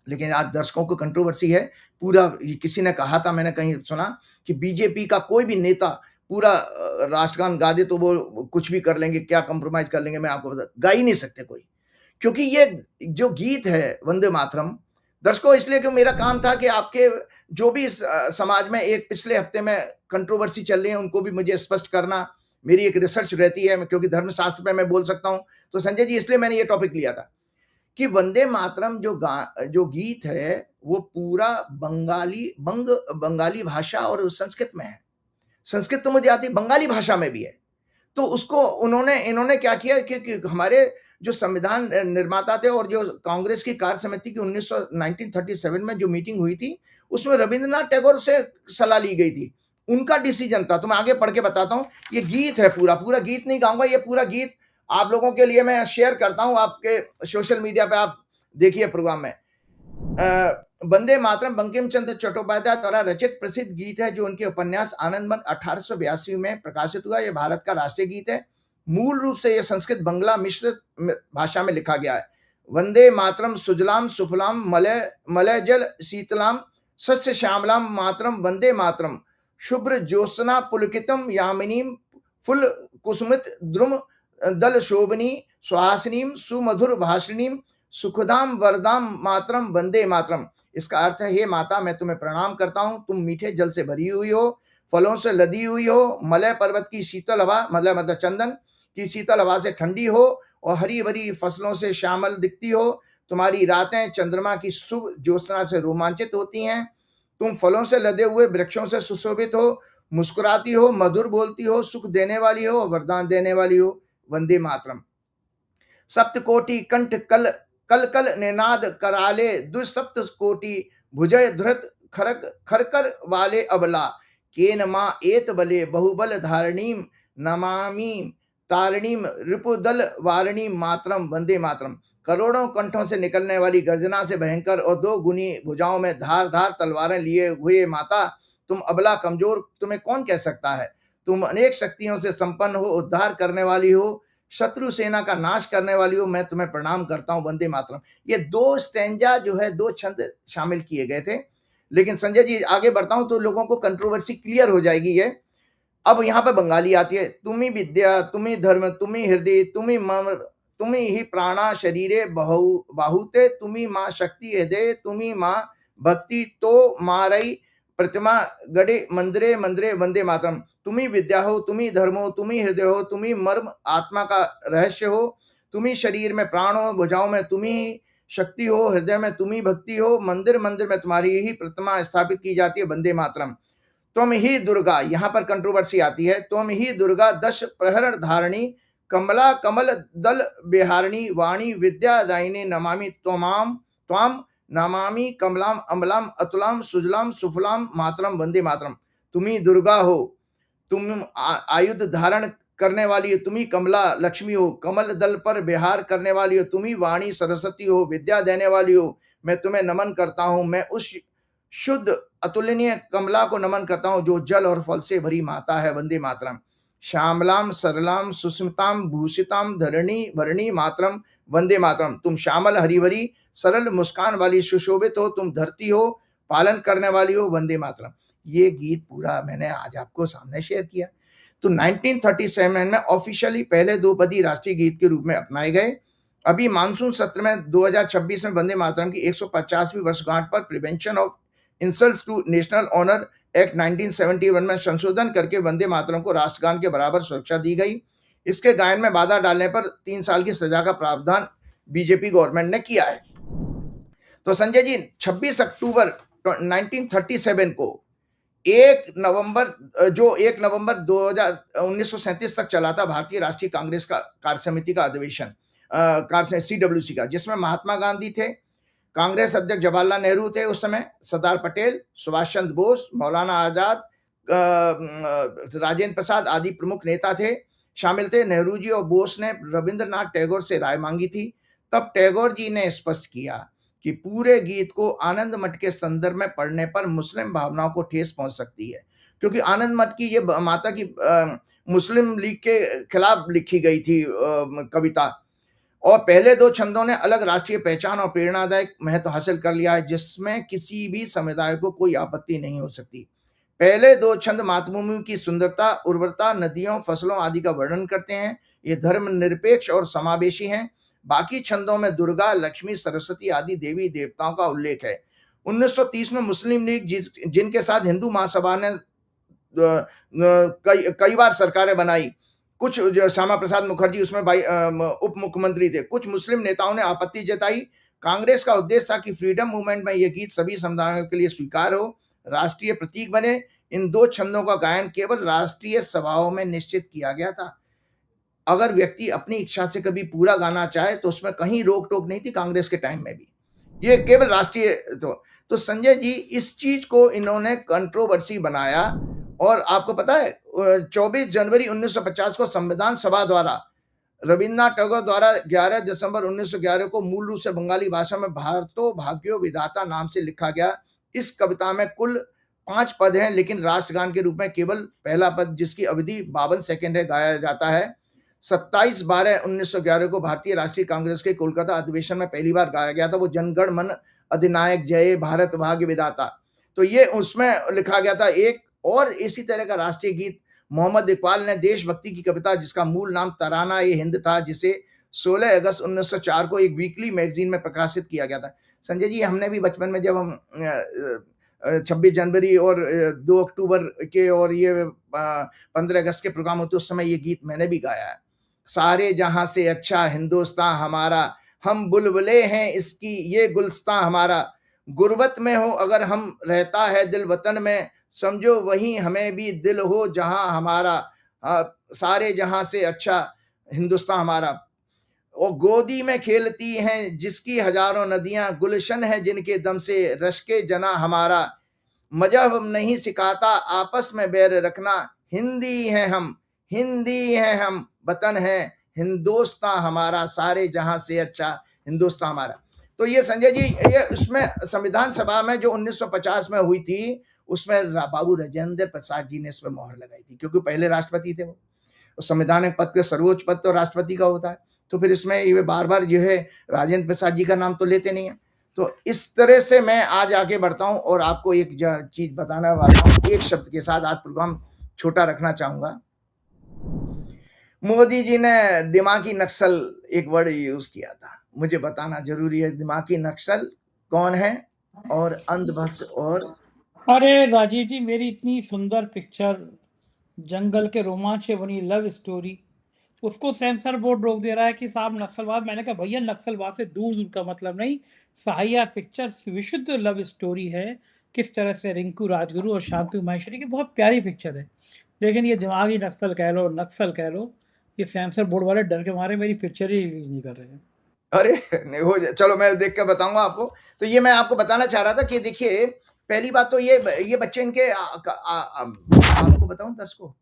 लेकिन आज दर्शकों को कंट्रोवर्सी है पूरा। किसी ने कहा था, मैंने कहीं सुना कि बीजेपी का कोई भी नेता पूरा राष्ट्रगान गा दे तो वो कुछ भी कर लेंगे, क्या कंप्रोमाइज कर लेंगे। मैं आपको बता, गा ही नहीं सकते कोई, क्योंकि ये जो गीत है वंदे मातरम, दर्शकों इसलिए कि मेरा काम था कि आपके जो भी समाज में एक पिछले हफ्ते में कंट्रोवर्सी चल रही है उनको भी मुझे स्पष्ट करना, मेरी एक रिसर्च रहती है, क्योंकि धर्मशास्त्र पे मैं बोल सकता हूं। तो संजय जी, इसलिए मैंने ये टॉपिक लिया था कि वंदे मातरम जो गीत है वो पूरा बंगाली भाषा और संस्कृत में है। संस्कृत तो मुझे आती, बंगाली भाषा में भी है। तो उसको इन्होंने क्या किया कि हमारे जो संविधान निर्माता थे और जो कांग्रेस की कार्य समिति की 1937 में जो मीटिंग हुई थी, उसमें रविंद्रनाथ टैगोर से सलाह ली गई थी, उनका डिसीजन था। तो मैं आगे पढ़ के बताता हूँ। ये गीत है, पूरा गीत नहीं गाऊंगा, ये पूरा गीत आप लोगों के लिए मैं शेयर करता हूँ, आपके सोशल मीडिया पे आप देखिए प्रोग्राम में। वंदे मातरम बंकिम चंद्र चट्टोपाध्याय द्वारा रचित प्रसिद्ध गीत है, जो उनके उपन्यास आनंद मठ 1882 में प्रकाशित हुआ। यह भारत का राष्ट्रीय गीत है। मूल रूप से यह संस्कृत बंगला मिश्रित भाषा में लिखा गया है। वंदे मातरम सुजलाम सुफलाम मलय जल शीतलाम सस्य श्यामलाम मातरम वंदे मातरम शुभ्र ज्योत्सना पुलकितम यामिनीम फुल कुसुमित द्रुम दल शोभनी सुहासिनीम सुमधुर भाषिणीम सुखदाम वरदाम मातरम वंदे मातरम। इसका अर्थ है, हे माता मैं तुम्हें प्रणाम करता हूँ, तुम मीठे जल से भरी हुई हो, फलों से लदी हुई हो, मलय पर्वत की शीतल हवा मतलब चंदन की शीतल हवा से ठंडी हो और हरी भरी फसलों से श्यामल दिखती हो। तुम्हारी रातें चंद्रमा की शुभ ज्योत्सना से रोमांचित होती हैं। तुम फलों से लदे हुए वृक्षों से सुशोभित हो, मुस्कुराती हो, मधुर बोलती हो, सुख देने वाली हो, वरदान देने वाली हो। वंदे मातरम। सप्तकोटि कंठ कल कल कल निनाद कराले, दुसप्त कोटि भुजय धृत खरक खरकर वाले अबला, केन मां एत बले बहुबल धारणीम नमामि तारिणीम रिपुदल वारिणी मातरम। वंदे मातरम। करोड़ों कंठों से निकलने वाली गर्जना से भयंकर और दो गुनी भुजाओं में धार धार तलवारें लिए हुए माता, तुम अबला कमजोर तुम्हें कौन कह सकता है। तुम अनेक शक्तियों से संपन्न हो, उद्धार करने वाली हो, शत्रु सेना का नाश करने वाली हो, मैं तुम्हें प्रणाम करता हूं। वंदे मातरम। ये दो स्टैंजा जो है, दो छंद शामिल किए गए थे। लेकिन संजय जी आगे बढ़ता हूं तो लोगों को कंट्रोवर्सी क्लियर हो जाएगी ये। अब यहाँ पे बंगाली आती है, तुम्ही विद्या तुम्ही धर्म तुम्ही हृदय तुम्ही मम तुम्ही ही प्राणा शरीरे बाहुते, तुम्ही माँ शक्ति हृदय तुम्ही माँ भक्ति तो मारई प्रतिमा गड़े मंदिरे मंदिरे। वंदे मातरम। तुम्ही विद्या हो, तुम्ही धर्म हो, तुम्ही हृदय हो, तुम्ही मर्म आत्मा का रहस्य हो, तुम्ही शरीर में प्राण हो, भुजाओं में तुम्ही शक्ति हो, हृदय में तुम्ही भक्ति हो, मंदिर मंदिर में तुम्हारी ही प्रतिमा स्थापित की जाती है। वंदे मातरम। तुम ही दुर्गा, यहां पर कंट्रोवर्सी आती है, तुम ही दुर्गा दश प्रहरण धारणी, कमला कमल दल बिहारणी, वाणी विद्या दायिनी नमामि त्वमाम त्वाम नमामि कमलाम अमलाम अतुलाम सुजलाम सुफलाम मातरम। वंदे मातरम। तुम ही दुर्गा हो, तुम आयुध धारण करने वाली हो, तुम ही कमला लक्ष्मी हो, कमल दल पर विहार करने वाली हो, तुम ही वाणी सरस्वती हो, विद्या देने वाली हो। मैं तुम्हें नमन करता हूं, मैं उस शुद्ध अतुलनीय कमला को नमन करता हूं जो जल और फल से भरी माता है। वंदे मातरम। श्यामलाम सरलाम सुस्मिताम भूषिताम धरणी वरणी मातरम। वंदे मातरम। तुम श्यामल हरिवरी सरल मुस्कान वाली सुशोभित हो, तुम धरती हो, पालन करने वाली हो। वंदे मातरम। ये गीत पूरा मैंने आज आपको सामने शेयर किया। तो 1937 में ऑफिशियली पहले दो पदी राष्ट्रीय गीत के रूप में अपनाए गए। अभी मानसून सत्र में 2026 में वंदे मातरम की 150वीं वर्षगांठ पर prevention of insults to national honour act 1971 में संशोधन करके वंदे मातरम को राष्ट्रगान के बराबर सुरक्षा दी गई। इसके गायन में बाधा डालने पर 3 साल की सजा का प्रावधान बीजेपी गवर्नमेंट ने किया है। तो संजय जी 26 अक्टूबर 1937 को 1 नवंबर 1937 तक चला था भारतीय राष्ट्रीय कांग्रेस का कार्य समिति का अधिवेशन, CWC का, जिसमें महात्मा गांधी थे, कांग्रेस अध्यक्ष जवाहरलाल नेहरू थे उस समय, सरदार पटेल, सुभाष चंद्र बोस, मौलाना आजाद, राजेंद्र प्रसाद आदि प्रमुख नेता थे, शामिल थे। नेहरू जी और बोस ने रविंद्रनाथ टैगोर से राय मांगी थी। तब टैगोर जी ने स्पष्ट किया कि पूरे गीत को आनंद मठ के संदर्भ में पढ़ने पर मुस्लिम भावनाओं को ठेस पहुंच सकती है, क्योंकि आनंद मठ की ये माता की मुस्लिम लीग के खिलाफ लिखी गई थी कविता, और पहले दो छंदों ने अलग राष्ट्रीय पहचान और प्रेरणादायक महत्व हासिल कर लिया है, जिसमें किसी भी समुदाय को कोई आपत्ति नहीं हो सकती। पहले दो छंद मातृभूमि की सुंदरता, उर्वरता, नदियों, फसलों आदि का वर्णन करते हैं। ये धर्म निरपेक्ष और समावेशी हैं। बाकी छंदों में दुर्गा, लक्ष्मी, सरस्वती आदि देवी देवताओं का उल्लेख है। 1930 में मुस्लिम लीग, जिनके साथ हिंदू महासभा ने कई बार सरकारें बनाई, कुछ जो श्यामा प्रसाद मुखर्जी उसमें उप मुख्यमंत्री थे, कुछ मुस्लिम नेताओं ने आपत्ति जताई। कांग्रेस का उद्देश्य था कि फ्रीडम मूवमेंट में यह गीत सभी समुदायों के लिए स्वीकार हो, राष्ट्रीय प्रतीक बने। इन दो छंदों का गायन केवल राष्ट्रीय सभाओं में निश्चित किया गया था। अगर व्यक्ति अपनी इच्छा से कभी पूरा गाना चाहे तो उसमें कहीं रोक टोक नहीं थी, कांग्रेस के टाइम में भी। ये केवल राष्ट्रीय तो संजय जी इस चीज को इन्होंने कंट्रोवर्सी बनाया। और आपको पता है 24 जनवरी 1950 को संविधान सभा द्वारा रविन्द्रनाथ टैगोर द्वारा 11 दिसंबर 1911 को मूल रूप से बंगाली भाषा में भारतो भाग्यो विधाता नाम से लिखा गया। इस कविता में कुल 5 पद हैं, लेकिन राष्ट्रगान के रूप में केवल पहला पद, जिसकी अवधि 52 सेकंड है, गाया जाता है। 27/12/1911 को भारतीय राष्ट्रीय कांग्रेस के कोलकाता अधिवेशन में पहली बार गाया गया था। वो जनगण मन अधिनायक जय भारत भाग्य विधाता, तो ये उसमें लिखा गया था। एक और इसी तरह का राष्ट्रीय गीत मोहम्मद इकबाल ने देशभक्ति की कविता, जिसका मूल नाम तराना ए हिंद था, जिसे 16 अगस्त 1904 को एक वीकली मैगजीन में प्रकाशित किया गया था। संजय जी, हमने भी बचपन में जब हम 26 जनवरी और 2 अक्टूबर के और ये 15 अगस्त के प्रोग्राम होते, उस समय ये गीत मैंने भी गाया है। सारे जहां से अच्छा हिंदुस्तान हमारा, हम बुलबुले हैं इसकी ये गुलस्तां हमारा, गुर्बत में हो अगर हम रहता है दिल वतन में, समझो वही हमें भी दिल हो जहां हमारा, सारे जहां से अच्छा हिंदुस्तान हमारा। और गोदी में खेलती हैं जिसकी हजारों नदियां, गुलशन है जिनके दम से रश्के जना हमारा, मजहब नहीं सिखाता आपस में बैर रखना, हिंदी है हम, हिंदी है हम, वतन है हिंदुस्तान हमारा, सारे जहां से अच्छा हिंदुस्तान हमारा। तो ये संजय जी, ये उसमें संविधान सभा में जो 1950 में हुई थी, उसमें बाबू राजेंद्र प्रसाद जी ने इसमें मोहर लगाई थी, क्योंकि पहले राष्ट्रपति थे वो। संवैधानिक पद का सर्वोच्च पद तो राष्ट्रपति का होता है, तो फिर इसमें ये बार बार जो है राजेंद्र प्रसाद जी का नाम तो लेते नहीं है। तो इस तरह से मैं आज आगे बढ़ता हूं और आपको एक चीज बताने वाला हूं, एक शब्द के साथ आज प्रोग्राम छोटा रखना चाहूंगा। मोदी जी ने दिमागी नक्सल एक वर्ड यूज किया था, मुझे बताना जरूरी है दिमागी नक्सल कौन है और अंधभक्त। और अरे राजीव जी, मेरी इतनी सुंदर पिक्चर जंगल के रोमांच से बनी लव स्टोरी, उसको सेंसर बोर्ड रोक दे रहा है कि साहब नक्सलवाद। मैंने कहा भैया, नक्सलवाद से दूर दूर का मतलब नहीं, सहाया पिक्चर विशुद्ध लव स्टोरी है। किस तरह से रिंकू राजगुरु और शांति माहेश्वरी की बहुत प्यारी पिक्चर है। लेकिन ये दिमागी नक्सल कह लो, नक्सल कह लो, ये सेंसर बोर्ड वाले डर के मारे मेरी पिक्चर ही रिलीज नहीं कर रहे हैं। अरे नहीं हो जाए, चलो मैं देख कर बताऊंगा आपको। तो ये मैं आपको बताना चाह रहा था कि देखिए, पहली बात तो ये बच्चे इनके आपको बताऊं दर्शकों,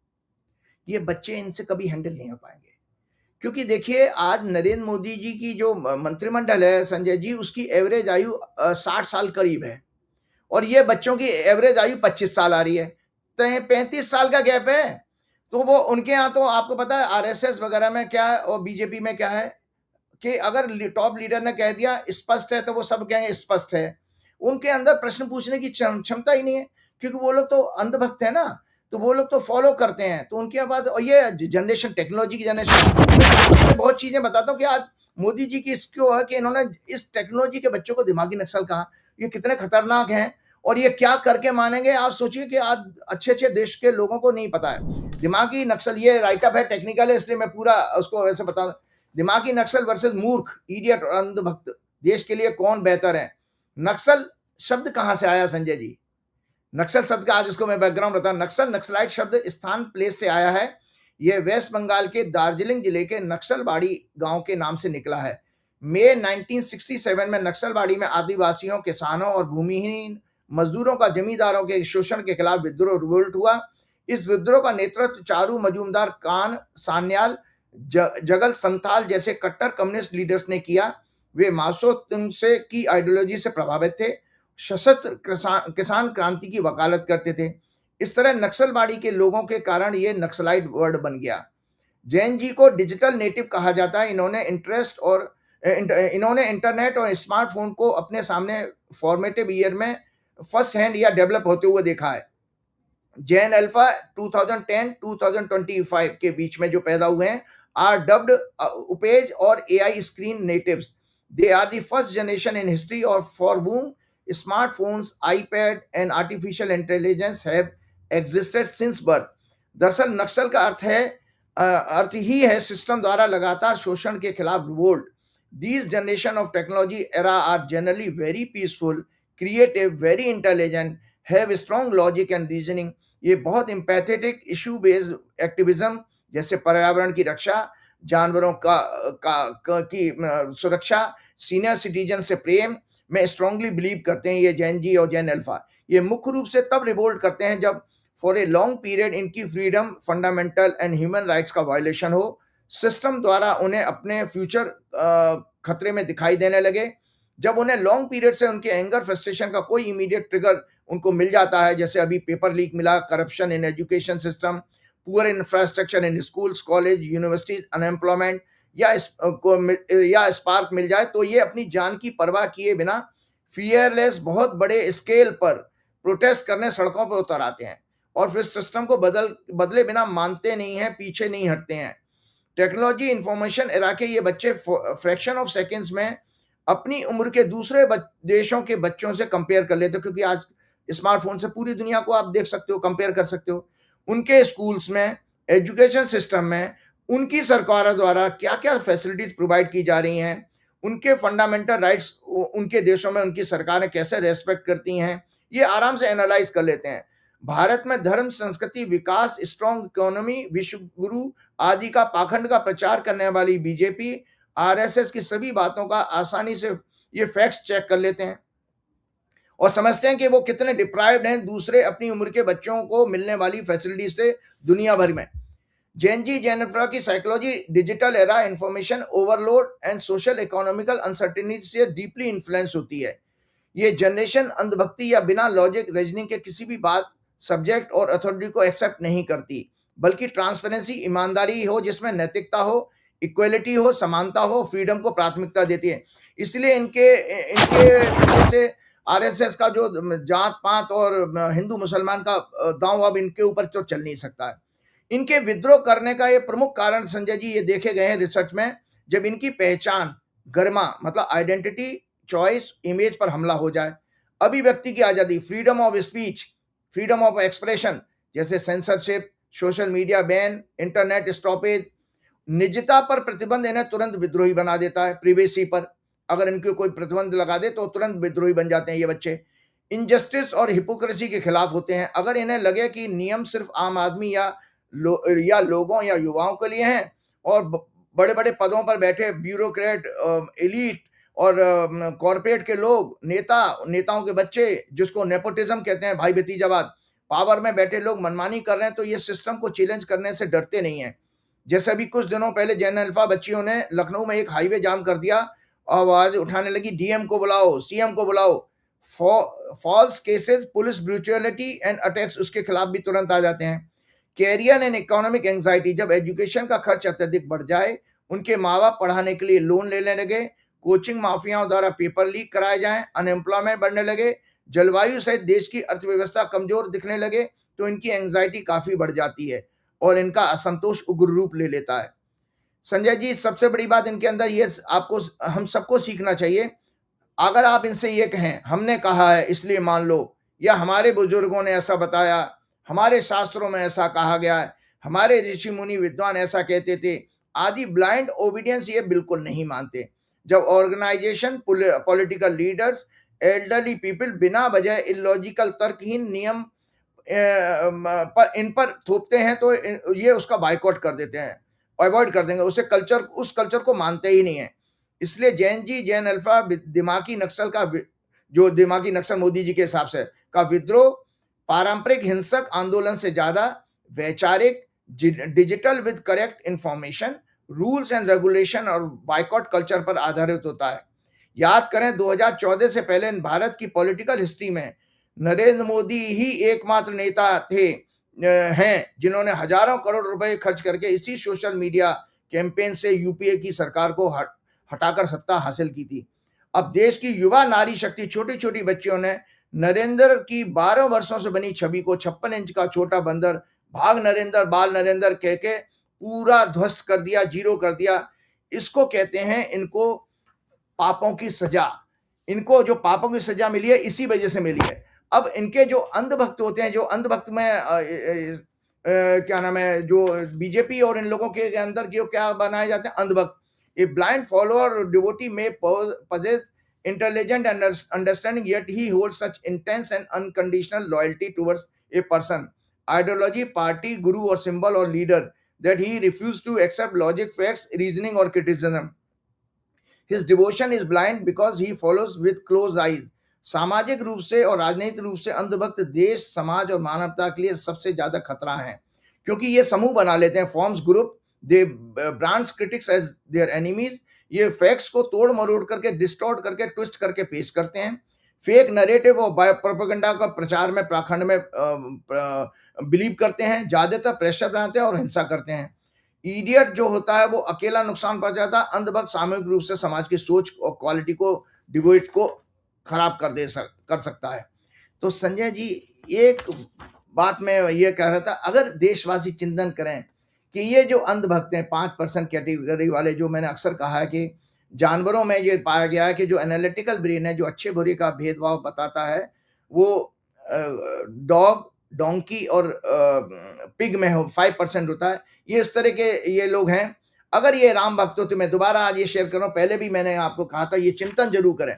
ये बच्चे इनसे कभी हैंडल नहीं हो पाएंगे, क्योंकि देखिए आज नरेंद्र मोदी जी की जो मंत्रिमंडल है संजय जी, उसकी एवरेज आयु 60 साल करीब है, और ये बच्चों की एवरेज आयु 25 साल आ रही है, तो 35 साल का गैप है। तो वो उनके यहाँ तो आपको पता है आरएसएस वगैरह में क्या है और बीजेपी में क्या है, कि अगर टॉप लीडर ने कह दिया स्पष्ट है तो वो सब कहेंगे स्पष्ट है। उनके अंदर प्रश्न पूछने की क्षमता ही नहीं है, क्योंकि वो लोग तो अंधभक्त है ना, तो वो लोग तो फॉलो करते हैं। तो उनके पास, और ये जनरेशन टेक्नोलॉजी की जनरेशन, बहुत चीजें बताता हूँ कि आज मोदी जी की इसको है कि इन्होंने इस टेक्नोलॉजी के बच्चों को दिमागी नक्सल कहा। ये कितने खतरनाक हैं और ये क्या करके मानेंगे, आप सोचिए कि आज अच्छे अच्छे देश के लोगों को नहीं पता है दिमागी नक्सल। ये राइटअप है, टेक्निकल है, इसलिए मैं पूरा उसको वैसे बता। दिमागी नक्सल वर्सेस मूर्ख, इडियट और अंधभक्त, देश के लिए कौन बेहतर है। नक्सल शब्द कहां से आया संजय जी? नक्सल शब्द का आज उसको मैं बैकग्राउंड बताऊं। नक्सल, नक्सलाइट शब्द स्थान प्लेस से आया है। यह वेस्ट बंगाल के दार्जिलिंग जिले के नक्सलबाड़ी गांव के नाम से निकला है। मई 1967 में नक्सलबाड़ी में आदिवासियों, किसानों और भूमिहीन मजदूरों का जमींदारों के शोषण के खिलाफ विद्रोह रिवोल्ट हुआ। इस विद्रोह का नेतृत्व चारू मजूमदार, कान सान्याल, जगल संथाल जैसे कट्टर कम्युनिस्ट लीडर्स ने किया। वे मासो तुंगसे की आइडियोलॉजी से प्रभावित थे, सशस्त्र किसान क्रांति की वकालत करते थे। इस तरह नक्सलबाड़ी के लोगों के कारण ये नक्सलाइट वर्ड बन गया। जैन जी को डिजिटल नेटिव कहा जाता है। इन्होंने इंटरनेट और स्मार्टफोन को अपने सामने फॉर्मेटिव ईयर में फर्स्ट हैंड या डेवलप होते हुए देखा है। जैन अल्फा 2010-2025 के बीच में जो पैदा हुए हैं आर डब्ड उपेज और AI screen natives. They are the first generation in history और for whom smartphones, iPad and artificial intelligence have existed since birth। दरअसल नक्सल का अर्थ ही है सिस्टम द्वारा लगातार शोषण के खिलाफ revolt. These generation of technology era are generally very peaceful, creative, very intelligent, have strong logic and reasoning। ये बहुत एम्पैथेटिक, इशू बेस्ड एक्टिविज्म जैसे पर्यावरण की रक्षा, जानवरों की सुरक्षा, सीनियर सिटीजन से प्रेम में स्ट्रांगली बिलीव करते हैं ये जैन जी और जैन अल्फा। ये मुख्य रूप से तब रिवोल्ट करते हैं जब फॉर ए लॉन्ग पीरियड इनकी freedom, fundamental and human rights का वायलेशन हो। सिस्टम द्वारा उन्हें अपने फ्यूचर खतरे में दिखाई देने लगे। जब उन्हें लॉन्ग पीरियड से उनके एंगर, फ्रस्ट्रेशन का कोई इमीडिएट ट्रिगर उनको मिल जाता है, जैसे अभी पेपर लीक मिला, corruption in education system, poor infrastructure in schools, college, universities, unemployment, या स्पार्क मिल जाए, तो ये अपनी जान की परवाह किए बिना फियरलेस बहुत बड़े स्केल पर प्रोटेस्ट करने सड़कों पर उतर आते हैं और फिर सिस्टम को बदले बिना मानते नहीं हैं, पीछे नहीं हटते हैं। टेक्नोलॉजी इंफॉर्मेशन एरा के ये बच्चे फ्रैक्शन ऑफ सेकेंड्स में अपनी उम्र के दूसरे देशों के बच्चों से कंपेयर कर लेते हो, क्योंकि आज स्मार्टफ़ोन से पूरी दुनिया को आप देख सकते हो, कंपेयर कर सकते हो। उनके स्कूल्स में, एजुकेशन सिस्टम में उनकी सरकारों द्वारा क्या-क्या फैसिलिटीज़ प्रोवाइड की जा रही हैं, उनके फंडामेंटल राइट्स उनके देशों में उनकी सरकारें कैसे रिस्पेक्ट करती हैं, ये आराम से एनालाइज़ कर लेते हैं। भारत में धर्म, संस्कृति, विकास, स्ट्रॉन्ग इकोनॉमी, विश्व गुरु आदि का पाखंड का प्रचार करने वाली बीजेपी, आरएसएस की सभी बातों का आसानी से ये फैक्ट्स चेक कर लेते हैं और समझते हैं कि वो कितने डिप्राइव्ड हैं दूसरे अपनी उम्र के बच्चों को मिलने वाली फैसिलिटी से दुनिया भर में। जेन जी जेनिफर की psychology digital era, information overload and social economical uncertainty से डीपली इन्फ्लुएंस होती है। ये जनरेशन अंधभक्ति या बिना लॉजिक रीजनिंग के किसी भी बात, सब्जेक्ट और अथॉरिटी को एक्सेप्ट नहीं करती, बल्कि ट्रांसपेरेंसी, ईमानदारी हो जिसमें नैतिकता हो, इक्वलिटी हो, समानता हो, फ्रीडम को प्राथमिकता देती है। इसलिए इनके इनके वजह से आरएसएस का जो जात-पात और हिंदू मुसलमान का दांव अब इनके ऊपर तो चल नहीं सकता है। इनके विद्रोह करने का ये प्रमुख कारण संजय जी ये देखे गए हैं रिसर्च में, जब इनकी पहचान, गरिमा मतलब आइडेंटिटी, चॉइस, इमेज पर हमला हो जाए। अभिव्यक्ति की आज़ादी, freedom of speech, freedom of expression जैसे censorship, social media ban, internet stoppage, निजता पर प्रतिबंध इन्हें तुरंत विद्रोही बना देता है। प्रिवेसी पर अगर इनके कोई प्रतिबंध लगा दे तो तुरंत विद्रोही बन जाते हैं ये बच्चे। इनजस्टिस और हिपोक्रेसी के खिलाफ होते हैं। अगर इन्हें लगे कि नियम सिर्फ आम आदमी या लोगों या युवाओं के लिए हैं और बड़े-बड़े पदों पर बैठे ब्यूरोक्रेट, एलीट और कॉर्पोरेट के लोग, नेताओं के बच्चे जिसको नेपोटिज्म कहते हैं, भाई भतीजावाद, पावर में बैठे लोग मनमानी कर रहे हैं तो ये सिस्टम को चैलेंज करने से डरते नहीं हैं। जैसे अभी कुछ दिनों पहले जैन अल्फा बच्चियों ने लखनऊ में एक हाईवे जाम कर दिया, आवाज उठाने लगी डीएम को बुलाओ, सीएम को बुलाओ। False cases, police brutality and attacks उसके खिलाफ भी तुरंत आ जाते हैं। कैरियर एंड इकोनॉमिक एंजाइटी, जब एजुकेशन का खर्च अत्यधिक बढ़ जाए, उनके माँ बाप पढ़ाने के लिए लोन लेने लगे, कोचिंग माफियाओं द्वारा पेपर लीक कराए जाएं, अनएम्प्लॉयमेंट बढ़ने लगे, जलवायु सहित देश की अर्थव्यवस्था कमजोर दिखने लगे, तो इनकी एंजाइटी काफी बढ़ जाती है और इनका असंतोष उग्र रूप ले लेता है। संजय जी, सबसे बड़ी बात इनके अंदर ये आपको हम सबको सीखना चाहिए। अगर आप इनसे ये कहें हमने कहा है इसलिए मान लो, या हमारे बुजुर्गों ने ऐसा बताया, हमारे शास्त्रों में ऐसा कहा गया है, हमारे ऋषि मुनि विद्वान ऐसा कहते थे, आदि ब्लाइंड ओबीडियंस ये बिल्कुल नहीं मानते। जब organisation, political leaders, elderly people बिना वजह इलॉजिकल तर्कहीन नियम पर इन पर थोपते हैं तो ये उसका बायकॉट कर देते हैं, अवॉइड कर देंगे, उस कल्चर को मानते ही नहीं है। इसलिए जैन अल्फा दिमागी नक्सल का जो दिमागी नक्सल मोदी जी के हिसाब से का विद्रोह पारंपरिक हिंसक आंदोलन से ज्यादा वैचारिक, digital with correct information, rules and regulation और बायकॉट कल्चर पर आधारित होता है। याद करें 2014 से पहले भारत की पॉलिटिकल हिस्ट्री में नरेंद्र मोदी ही एकमात्र नेता हैं जिन्होंने हजारों करोड़ रुपए खर्च करके इसी सोशल मीडिया कैंपेन से यूपीए की सरकार को हटाकर सत्ता हासिल की थी। अब देश की युवा नारी शक्ति, छोटी छोटी बच्चियों ने नरेंद्र की 12 वर्षों से बनी छवि को 56 इंच का छोटा बंदर, भाग नरेंद्र, बाल नरेंद्र कह के पूरा ध्वस्त कर दिया, जीरो कर दिया। इसको कहते हैं, इनको पापों की सजा, इनको जो पापों की सजा मिली है इसी वजह से मिली है। अब इनके जो अंधभक्त होते हैं, जो अंधभक्त में क्या नाम है, जो बीजेपी और इन लोगों के अंदर जो क्या बनाए जाते हैं अंधभक्त, ए ब्लाइंड फॉलोअर डिवोटी में possess intelligent understanding, yet he holds such intense and unconditional loyalty towards a person, ideology, party, guru or symbol or leader that he refused to accept logic, facts, reasoning or criticism. His devotion is blind because he follows with closed eyes. सामाजिक रूप से और राजनीतिक रूप से अंधभक्त देश, समाज और मानवता के लिए सबसे ज्यादा खतरा है, क्योंकि ये समूह बना लेते हैं, forms group, they brands critics as their enemies. ये फैक्ट्स को तोड़ मरोड़ करके, डिस्टॉर्ट करके, ट्विस्ट करके पेश करते हैं। फेक नैरेटिव और प्रोपेगेंडा का प्रचार में, पाखंड में बिलीव करते हैं, ज्यादातर प्रेशर बनाते हैं और हिंसा करते हैं। इडियट जो होता है वो अकेला नुकसान पहुंचाता है, अंधभक्त सामूहिक रूप से समाज की सोच और क्वालिटी को, डिबेट को खराब कर सकता है। तो संजय जी, एक बात मैं ये कह रहा था, अगर देशवासी चिंतन करें कि ये जो अंधभक्त हैं 5% कैटेगरी वाले, जो मैंने अक्सर कहा है कि जानवरों में ये पाया गया है कि जो एनालिटिकल ब्रेन है, जो अच्छे-बुरे का भेदभाव बताता है, वो डॉग, डोंकी और पिग में हो 5% होता है। ये इस तरह के ये लोग हैं। अगर ये राम भक्त होते, मैं दोबारा आज ये शेयर कर रहा हूँ, पहले भी मैंने आपको कहा था, ये चिंतन ज़रूर करें।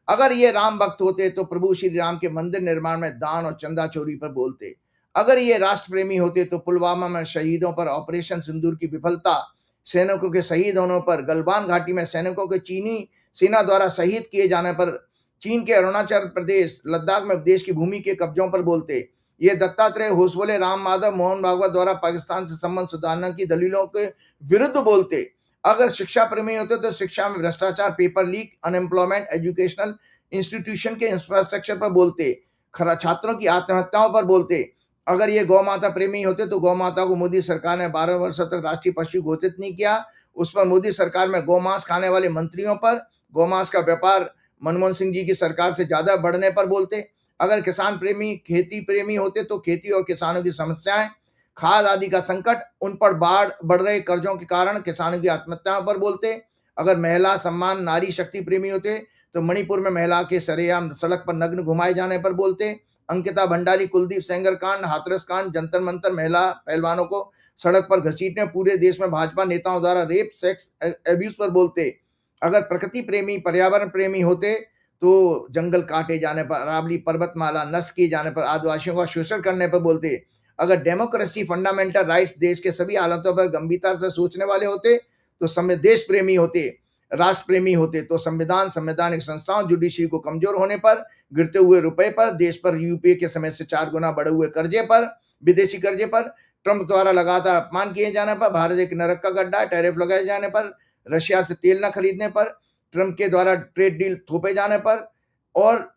अगर ये राम भक्त होते तो प्रभु श्री राम के मंदिर निर्माण में दान और चंदा चोरी पर बोलते। अगर ये राष्ट्र प्रेमी होते तो पुलवामा में शहीदों पर ऑपरेशन सिंदूर की विफलता, सैनिकों के शहीद होने पर, गलवान घाटी में सैनिकों के चीनी सेना द्वारा शहीद किए जाने पर, चीन के अरुणाचल प्रदेश, लद्दाख में देश की भूमि के कब्जों पर बोलते। ये दत्तात्रेय होसबोले, राम माधव, मोहन भागवत द्वारा पाकिस्तान से संबंध सुधारने की दलीलों के विरुद्ध बोलते। अगर शिक्षा प्रेमी होते तो शिक्षा में भ्रष्टाचार, paper leak, unemployment, educational institution के इंफ्रास्ट्रक्चर पर बोलते। खरा छात्रों की आत्महत्याओं पर बोलते। अगर ये गौ माता प्रेमी होते तो गौ माता को मोदी सरकार ने 12 वर्षों तक राष्ट्रीय पशु घोषित नहीं किया। उस पर मोदी सरकार में गौमांस खाने वाले मंत्रियों पर, गौमांस का व्यापार मनमोहन सिंह जी की सरकार से ज्यादा बढ़ने पर बोलते। अगर किसान प्रेमी, खेती प्रेमी होते तो खेती और किसानों की समस्याएं, खाद आदि का संकट, उन पर बढ़ रहे कर्जों के कारण किसानों की आत्महत्याओं पर बोलते। अगर महिला सम्मान, नारी शक्ति प्रेमी होते तो मणिपुर में महिला के सरेआम सड़क पर नग्न घुमाए जाने पर बोलते। अंकिता भंडारी, कुलदीप सेंगर कांड, हाथरस कांड, जंतर मंतर महिला पहलवानों को सड़क पर घसीटने, पूरे देश में भाजपा नेताओं द्वारा रेप, सेक्स एब्यूज पर बोलते। अगर प्रकृति प्रेमी, पर्यावरण प्रेमी होते तो जंगल काटे जाने पर, अरावली पर्वतमाला नष्ट किए जाने पर, आदिवासियों का शोषण करने पर बोलते। अगर डेमोक्रेसी, फंडामेंटल राइट्स, देश के सभी हालातों पर गंभीरता से सोचने वाले होते तो देश प्रेमी होते, राष्ट्र प्रेमी होते तो संविधान, संवैधानिक संस्थाओं, जुडिशरी को कमजोर होने पर, गिरते हुए रुपए पर, देश पर यूपीए के समय से 4 गुना बढ़े हुए कर्जे पर, विदेशी कर्जे पर, ट्रंप द्वारा लगातार अपमान किए जाने पर, भारत एक नरक का गड्ढा, टैरिफ लगाए जाने पर, रशिया से तेल न खरीदने पर, ट्रंप के द्वारा ट्रेड डील थोपे जाने पर, और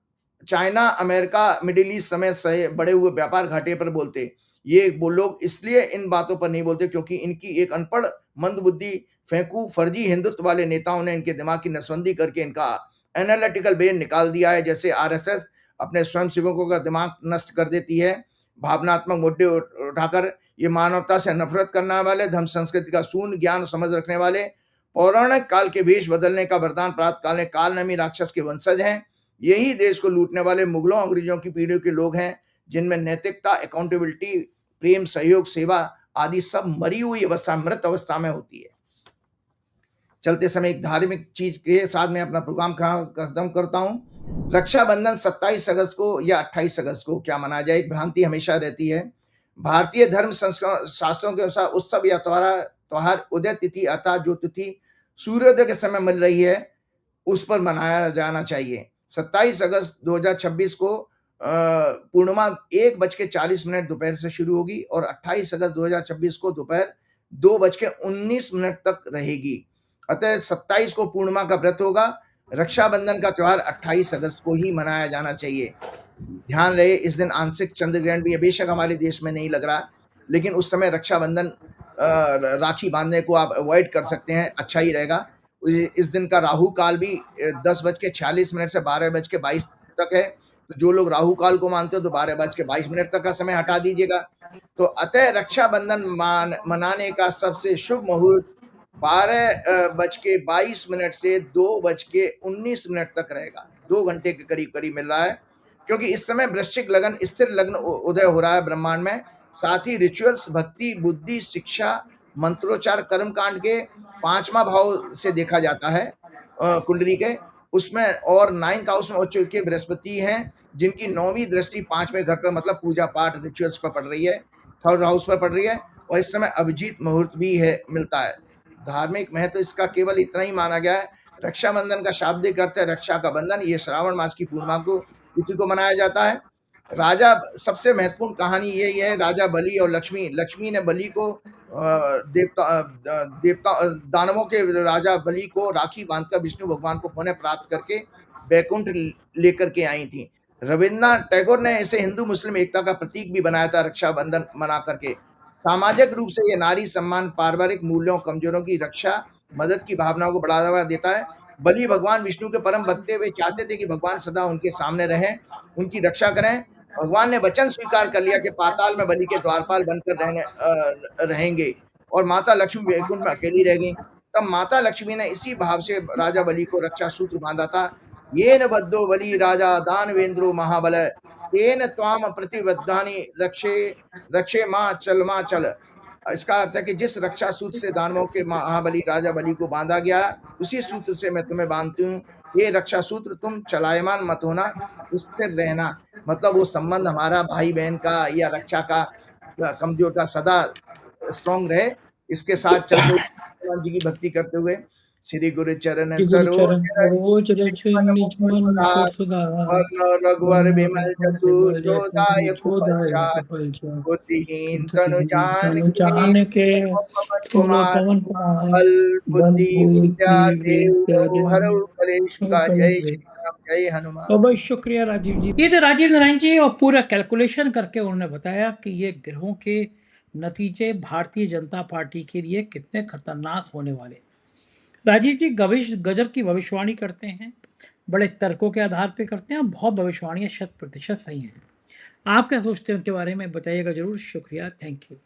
चाइना, अमेरिका, मिडिल ईस्ट समेत बढ़े हुए व्यापार घाटे पर बोलते। ये वो लोग इसलिए इन बातों पर नहीं बोलते क्योंकि इनकी एक अनपढ़, मंदबुद्धि, फेंकू, फर्जी हिंदुत्व वाले नेताओं ने इनके दिमाग की नसबंदी करके इनका एनालिटिकल ब्रेन निकाल दिया है। जैसे आरएसएस अपने स्वयंसेवकों का दिमाग नष्ट कर देती है, भावनात्मक मुद्दे उठाकर ये मानवता से नफरत करने वाले, धर्म संस्कृति का शून्य ज्ञान समझ रखने वाले, पौराणिक काल के वेश बदलने का वरदान प्राप्त काल कालनेमी राक्षस के वंशज हैं। यही देश को लूटने वाले मुगलों, अंग्रेजों की पीढ़ियों के लोग हैं, जिनमें नैतिकता, अकाउंटेबिलिटी, प्रेम, सहयोग, सेवा आदि सब मरी हुई अवस्था, मृत अवस्था में होती है। चलते समय एक धार्मिक चीज के साथ मैं अपना प्रोग्राम खत्म करता हूँ। रक्षाबंधन 27 अगस्त को या 28 अगस्त को क्या मनाया जाए, एक भ्रांति हमेशा रहती है। भारतीय धर्म शास्त्रों के अनुसार उत्सव या त्योहार उदय तिथि अर्थात जो तिथि सूर्योदय के समय मिल रही है उस पर मनाया जाना चाहिए। 27 अगस्त 2026 को पूर्णिमा 1:40 दोपहर से शुरू होगी और 28 अगस्त 2026 को दोपहर 2:19 तक रहेगी। अतः 27 को पूर्णिमा का व्रत होगा। रक्षाबंधन का त्योहार 28 अगस्त को ही मनाया जाना चाहिए। ध्यान रहे, इस दिन आंशिक चंद्र ग्रहण भी है। बेशक हमारे देश में नहीं लग रहा, लेकिन उस समय रक्षाबंधन राखी बांधने को आप अवॉइड कर सकते हैं, अच्छा ही रहेगा। इस दिन का राहु काल भी 10:46 से 12:22 तक है। तो जो लोग राहु काल को मानते हो तो 12:22 तक का समय हटा दीजिएगा। तो अतः रक्षाबंधन मनाने का सबसे शुभ मुहूर्त 12:22 से 2:19 तक रहेगा। 2 घंटे के करीब करीब मिल रहा है, क्योंकि इस समय वृश्चिक लगन, स्थिर लग्न उदय हो रहा है ब्रह्मांड में। साथ ही रिचुअल्स, भक्ति, बुद्धि, शिक्षा, मंत्रोच्चार, कर्म कांड के 5वां भाव से देखा जाता है कुंडली के उसमें, और 9th हाउस में उच्च के बृहस्पति हैं जिनकी 9वीं दृष्टि 5वें घर पर मतलब पूजा पाठ रिचुअल्स पर पड़ रही है, 3rd हाउस पर पड़ रही है। और इस समय अभिजीत मुहूर्त भी है मिलता है। धार्मिक महत्व इसका केवल इतना ही माना गया है। रक्षाबंधन का शाब्दिक अर्थ है रक्षा का बंधन। ये श्रावण मास की पूर्णिमा को तिथि को मनाया जाता है। राजा, सबसे महत्वपूर्ण कहानी यही है, राजा बलि और लक्ष्मी ने बलि को देवता दानवों के राजा बलि को राखी बांधकर विष्णु भगवान को पुनः प्राप्त करके बैकुंठ लेकर के आई थी। रविन्द्रनाथ टैगोर ने इसे हिंदू मुस्लिम एकता का प्रतीक भी बनाया था रक्षाबंधन मना करके। सामाजिक रूप से ये नारी सम्मान, पारिवारिक मूल्यों, कमजोरों की रक्षा, मदद की भावनाओं को बढ़ावा देता है। बलि भगवान विष्णु के परम भक्त थे, वे चाहते थे कि भगवान सदा उनके सामने रहें, उनकी रक्षा करें। भगवान ने वचन स्वीकार कर लिया कि पाताल में बलि के द्वारपाल बनकर रहेंगे और माता लक्ष्मी वैकुंठ में अकेली रह गई। तब माता लक्ष्मी ने इसी भाव से राजा बलि को रक्षा सूत्र बांधा था। येन बद्धो बलि राजा दानवेंद्रो महाबल, तेन त्वाम प्रतिबद्धानि रक्षे रक्षे माँ चल। इसका अर्थ है कि जिस रक्षा सूत्र से दानवों के महाबली राजा बलि को बांधा गया, उसी सूत्र से मैं तुम्हें बांधती हूँ। ये रक्षा सूत्र तुम चलायमान मत होना, स्थिर रहना। मतलब वो संबंध हमारा भाई बहन का या रक्षा का कमजोर का सदा स्ट्रांग रहे। इसके साथ चलते हुए हनुमान जी की भक्ति करते हुए श्री गुरु चरण कि गुरु सरोज चरण रज सरोज रज मन निज मुकुर मन मुकुर सुधार, सुधार, वर्ण रघुवर वर्ण बिमल रघुवर जसु विमल जो जसु दायक जोदायक फलचार, फलचारि, बुद्धिहीन तनु बुद्धिहीन जान तनु के जानिके, पवन बोलो कुमार, पवन कुमार, बल बल बुद्धि विद्या बुद्धि देव विद्या हरऊ कलेश का। जय देव। श्री राम, जय हनुमान। तो बहुत शुक्रिया राजीव जी। ये थे राजीव नारायण जी, और पूरा कैलकुलेशन करके उन्होंने बताया कि ये ग्रहों के नतीजे भारतीय जनता पार्टी के लिए कितने खतरनाक होने वाले। राजीव जी गजब की भविष्यवाणी करते हैं, बड़े तर्कों के आधार पे करते हैं, और बहुत भविष्यवाणियां 100% सही हैं। आप क्या सोचते हैं उनके बारे में बताइएगा जरूर। शुक्रिया, थैंक यू।